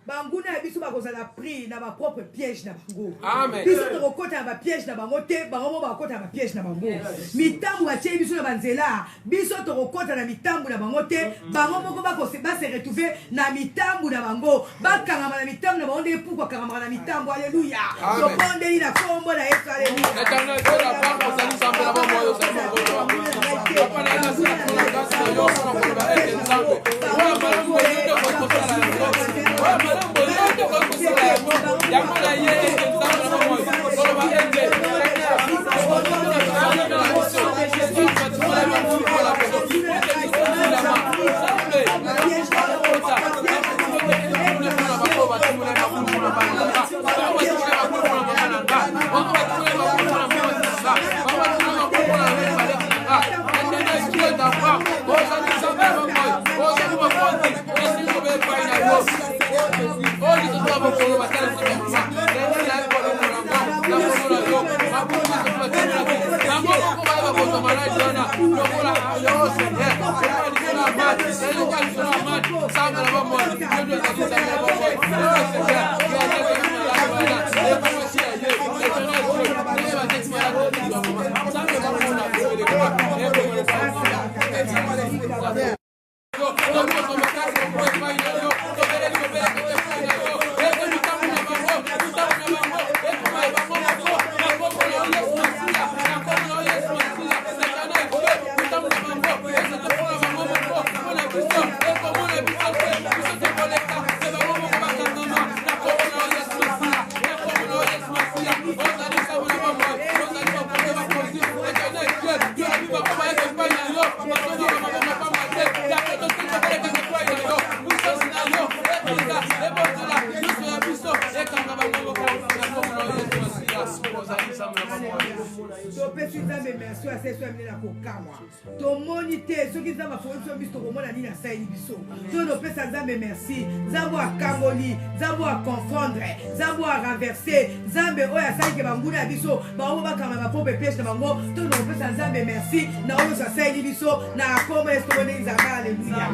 Banguna biso bakozala pris na ba propre piège na bango. Amen. Biso to kota ba piège na bango te, bango ba kota ba piège na bango. Mitambu ba tie biso na banzela, biso to kota na mitambu na bango te, bango moko ba se retrouver na mitambu na bango. Ba kangama na mitambu na bango de pourquoi kangama na mitambu. Alléluia. To pondeli na kombo na Yesu. Alléluia. L'éternel Dieu la part pour salut sans la bonne moyo c'est bon. Papa na na sa pour la grâce de Dieu pour la paix des hommes. Ouais, madame, vous êtes votre frère. Ouais, madame, vous êtes votre frère. Yamana yé des hommes la bonne moyo. Pour la aider. Merci. Zabo a Kangoli, Zabo a confondre, Zabo a renverser, Zambe oya saike banguna biso, bawo bakama ba pope pêche na bango, to no pesa Zambe merci, na oyo sa saili biso, na akoma estone nzaka alléluia.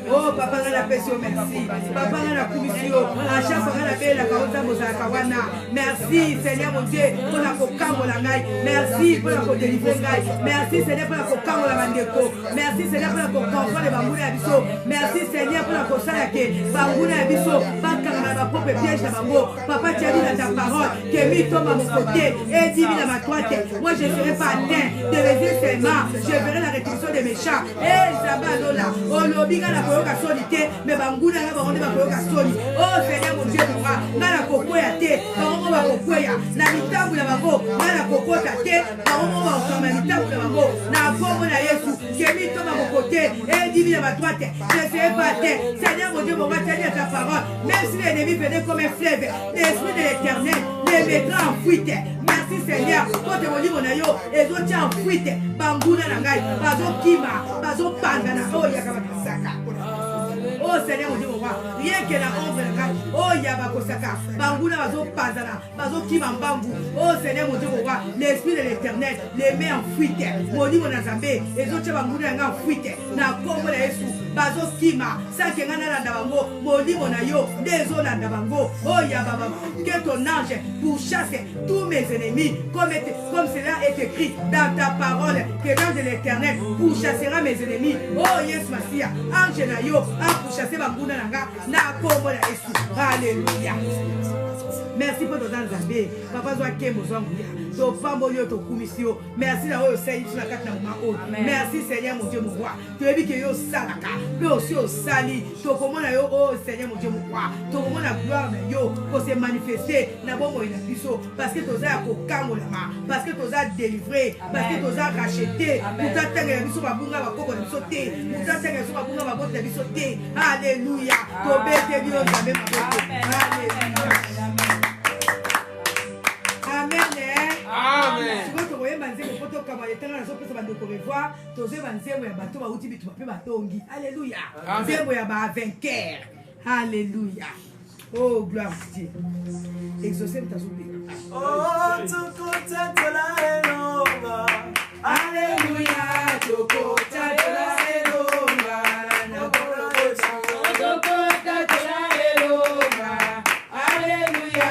Oh papa na pesa merci, papa na kumisio, a chaque fois na bela ka ozambo za kawana. Merci Seigneur mon Dieu pour la kokambola ngai, merci pour la délivrer ngai, merci Seigneur pour la kokambola bandeko, merci Seigneur pour la confondre banguna biso, merci Seigneur pour la kosala ke banguna biso bakanga na propre piège na bango. Papa tu as dit dans ta parole que mi tombe à mon côté et dit à ma droite, moi je ne serai pas atteint de mes yeux seulement, je verrai la rétribution des méchants. Et Zabalola on l'obliga la koyoka solité mais banguna na bango ba koyoka soli. Oh Seigneur mon Dieu pour na la kokoya te bango ba kokoya na mitambu na bango na kokota te bango ba koma mitambu na bango na kombo na Yesu que mi tombe à mon côté et dit à ma droite, je ne serai pas atteint. Seigneur mon Dieu, mon roi, tu as dit à ta parole, même si l'ennemi venait comme un fleuve, l'esprit de l'Éternel les mettra en fuite. Merci Seigneur, quand tu me dis mon aïe, et toi tu es en fuite. Banguna nangai, bazo kima, bazo pandana, oh yakamakasaka. Oh Seigneur mon Dieu, mon roi, rien que la ombre nangai, oh yabakosaka, banguna bazo pandana, bazo kima mbangu. Oh Seigneur mon Dieu, mon roi, l'esprit de l'Éternel les met en fuite. Mon dit mon azambé, et toi tu es banguna nangai en fuite. Na kombo na Yesu. Bazo kima, ça qui est dans bango, moni monayo, désolé dans bango, oh ya baba, que ton ange pour chasser tous mes ennemis, comme cela est écrit dans ta parole, que compétence de l'éternel pourchassera mes ennemis. Oh yes Masia, ange na yo, pourchasser ma bouna nanga, na kombo na Yesu. Alléluia. Merci pour ton Zambé. Papa Zoa Kemo Zambouya. Ton Pambolio, ton Koumisio. Merci d'avoir essayé sur la carte de mon. Merci Seigneur mon Dieu mon roi. Tu as vu que yo salaka. Mais aussi au sali. Ton comment yo oh Seigneur mon Dieu mon roi. Ton comment la gloire yo pour se manifester. Na bon moi na biso. Parce que tu as kokamo la ma. Parce que tu as délivré. Parce que tu as racheté. Pour t'atteindre biso ba bunga ba koko na biso te. Pour t'atteindre biso ba bunga ba bote na biso te. Alléluia. To bete bio Zambé ma bote. Alléluia. Amen. Amen. Si vous voyez manzé photo comme les temps la sope ça va nous revoir, tous les manzé ya bato ba uti bitu ba batongi. Alléluia. Zembo ya ba vainqueur. Alléluia. Oh gloire à Dieu. Exaucez ta soupe. Oh tukota tola elonga. Alléluia. Tukota tola elonga. Tukota tola elonga. Alléluia.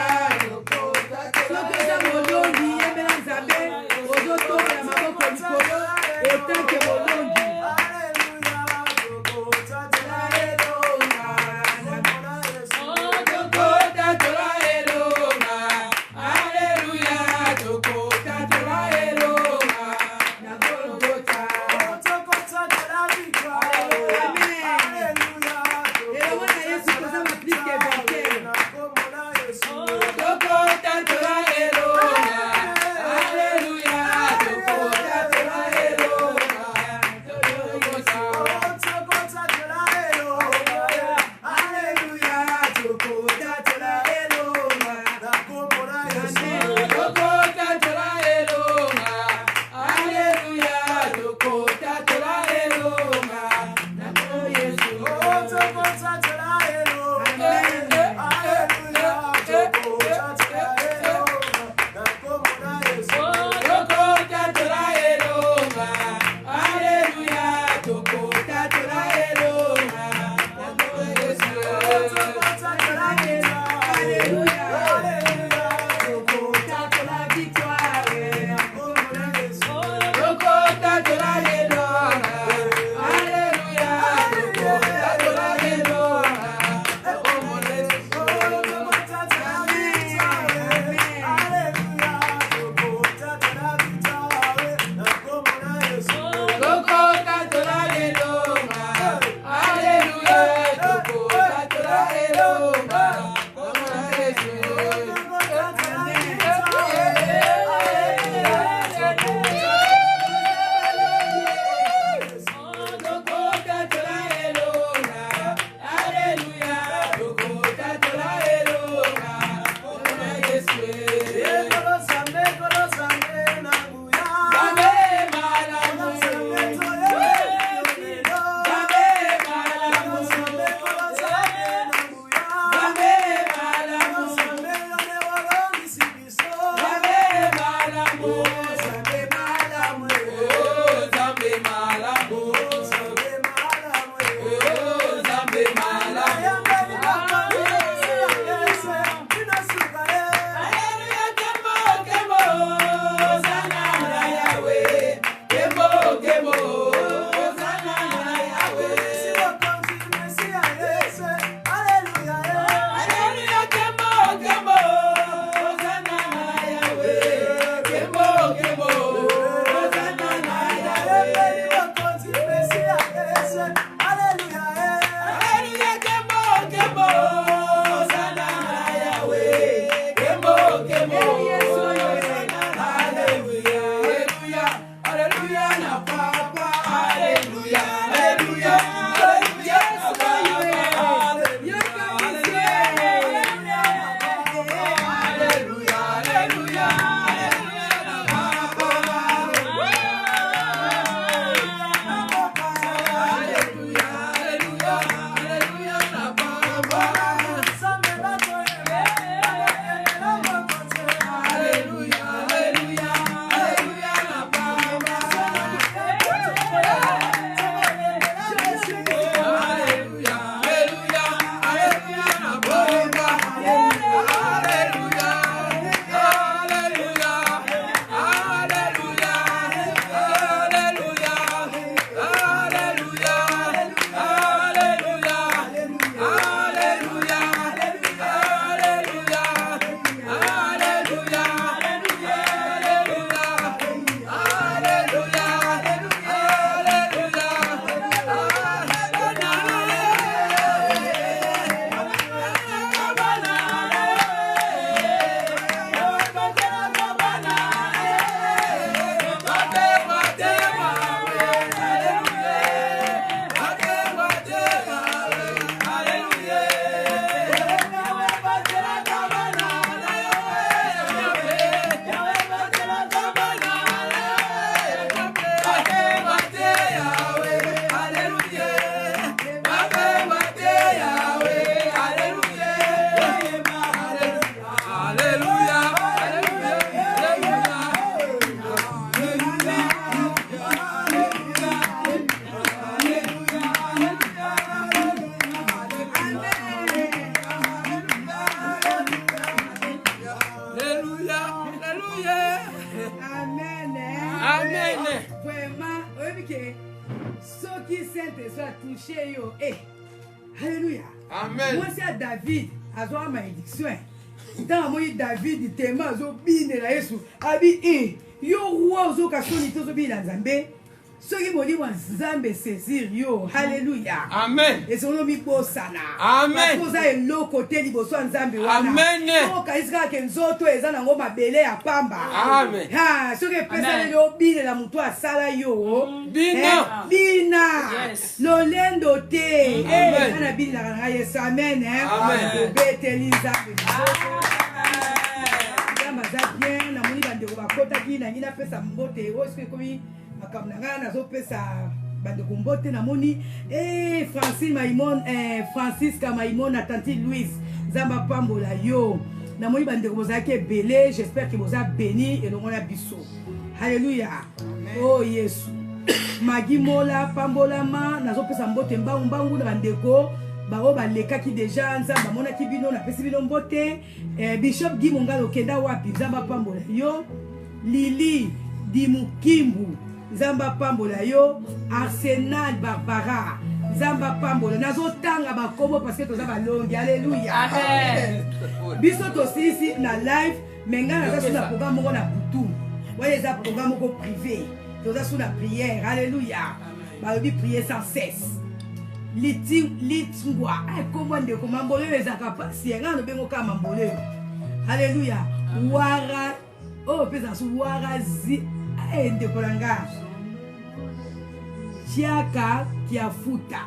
Saint-Esprit a touché yo. Eh. Alléluia. Amen. Moi c'est David, azo a malédiction. Dans moi David tellement azo bine la Yesu. Abi yo roi ozo kasoni to zo bine Nzambe. Soki moni wa Nzambe saisir yo. Alléluia. Amen. Et son nom bosana. Amen. Parce que lo côté liboso Nzambe wana. Amen. O kaisika ke nzoto eza nango mabele ya pamba. Amen. Ha, soki pesa le bine la mutu asala yo. Bina. Bina. Yes. Lolendo te. Amen. Ana bina la Yesu. Amen. Amen. Beteli Nzambe. Maza bien na moni bande ko bakota ki na ngina pesa mbote. O soki komi makamnanga na zo pesa bande ko mbote na moni Francis Kamaimon na tante Louise Zamba pambola yo na moni bande ko bozaki belé. J'espère que vous êtes béni et l'on a biso. Alléluia. Oh Yesu. Magi mola pambola ma na zo pesa mbote mbangu na bandeko bao balekaki déjà Nzamba monaki bino na pesi bino mbote. Bishop Guy Mongalo kenda wapi Zamba pambola yo. Lili Dimukimbu Zamba pambola yo. Arsenal Barbara Zamba pambola nazo tanga bakobo parce que toza balongi. Alléluia. Amen. Biso tosisi na live menga na suna programme moko na butu. Voyez ça programme moko privé. Toza suna prière. Alléluia. Balobi prier sans cesse. Litungwa comment de comment mbolo ezaka pasi nga no bengo kama mbolo. Alléluia. Wara oh pesa su wara zi ende kolanga. Chiaka kiafuta.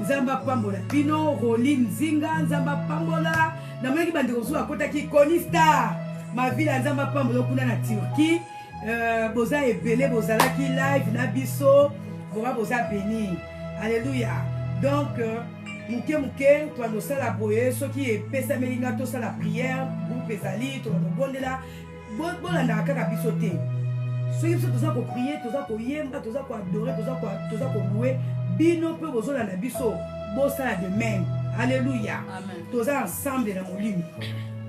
Nzamba pambola Pino Rolin Zinga Nzamba pambola na mwengi bande kozuwa kota ki Konista ma ville Nzamba pambola kuna na Turquie. Boza ebele bozala ki live na biso boza béni. Alléluia. Donc muke toi no sala boye so ki epesa melinga to sala prière pour pesali to no bondela bolanda kaka biso te. So yebso toza ko prier, toza ko yemba, toza ko adorer, toza ko louer bino pe bozola na biso bosala de même. Alléluia. Amen. Toza ensemble na molimo.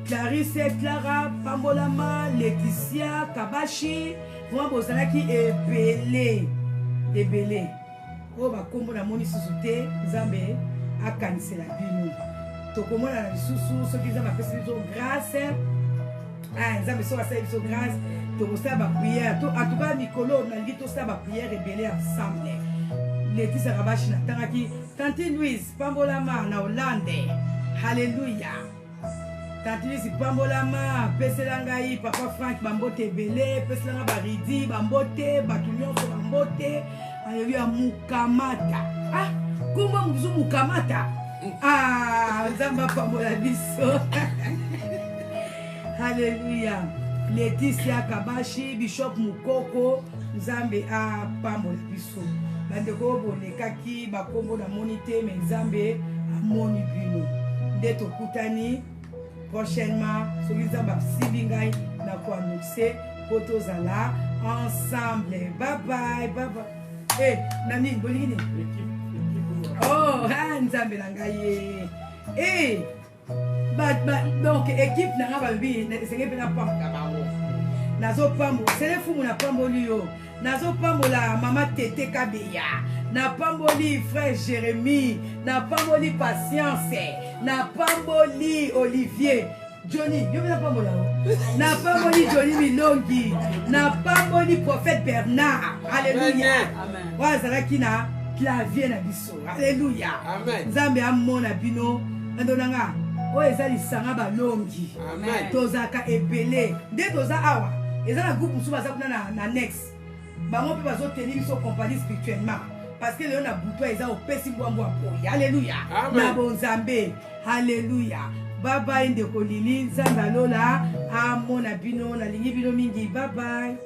Clarisse, Clara, Pambolama, Laetitia, Kabashi, vraiment bozala ki ebele. Oh ba kombo na moni susute Nzambe akanisela bino. Tokomona na bisusu soki Nzambe apesi biso grâce. Nzambe so asala biso grâce. Tokosala ba prière. En tout cas mikolo na lingi tosala ba prière ebele ensemble. Laetitia Kabashi na tangaki Tante Louise Pambolama na Hollande. Alléluia. Tante Louise Pambolama pesela ngai papa Frank bambote ebele, pesela nga baridi bambote, batu nyonso bambote. Alléluia. Mukamata. Ah, comment vous Mukamata? Ah, Nzamba pambola biso. Alléluia. Laetitia Kabashi, Bishop Mukoko, Nzambe a pambola biso. Bandeko bolekaki bakombo na monite mais Nzambe amoni bino. Nde tokutani prochainement soki Nzambe asibi ngai na ko annoncer po tozala ensemble. Bye bye. Nani bolini? Oh, Nzambe na ngai. Donc équipe na nga babi senge pena pamka bango. Nazo pambo, sele fumu na pamboli yo. Nazo pambola mama Tete Kabeya. Na pamboli frère Jérémy, na pamboli Patience, na pamboli Olivier. Johnny, yo na pambola. Na pamboli Johnny Milongi, na pamboli prophète Bernard. Alléluia. Amen. Wazalaki na clavier na biso. Alléluia. Amen. Nzambe amona bino ndonanga. O ezali sanga balongi. Amen. Tozaka epele. Nde toza awa. Ezala groupe musu baza kuna na next. Bango pe bazo tenir biso compagnie spirituellement. Parce que léon na boutoua eza opesi mbwambo apoyi. Alléluia. Na bonzambe. Alléluia. Bye bye ndeko Lili. Nzambe alola amona bino na lingi bino mingi. Bye bye.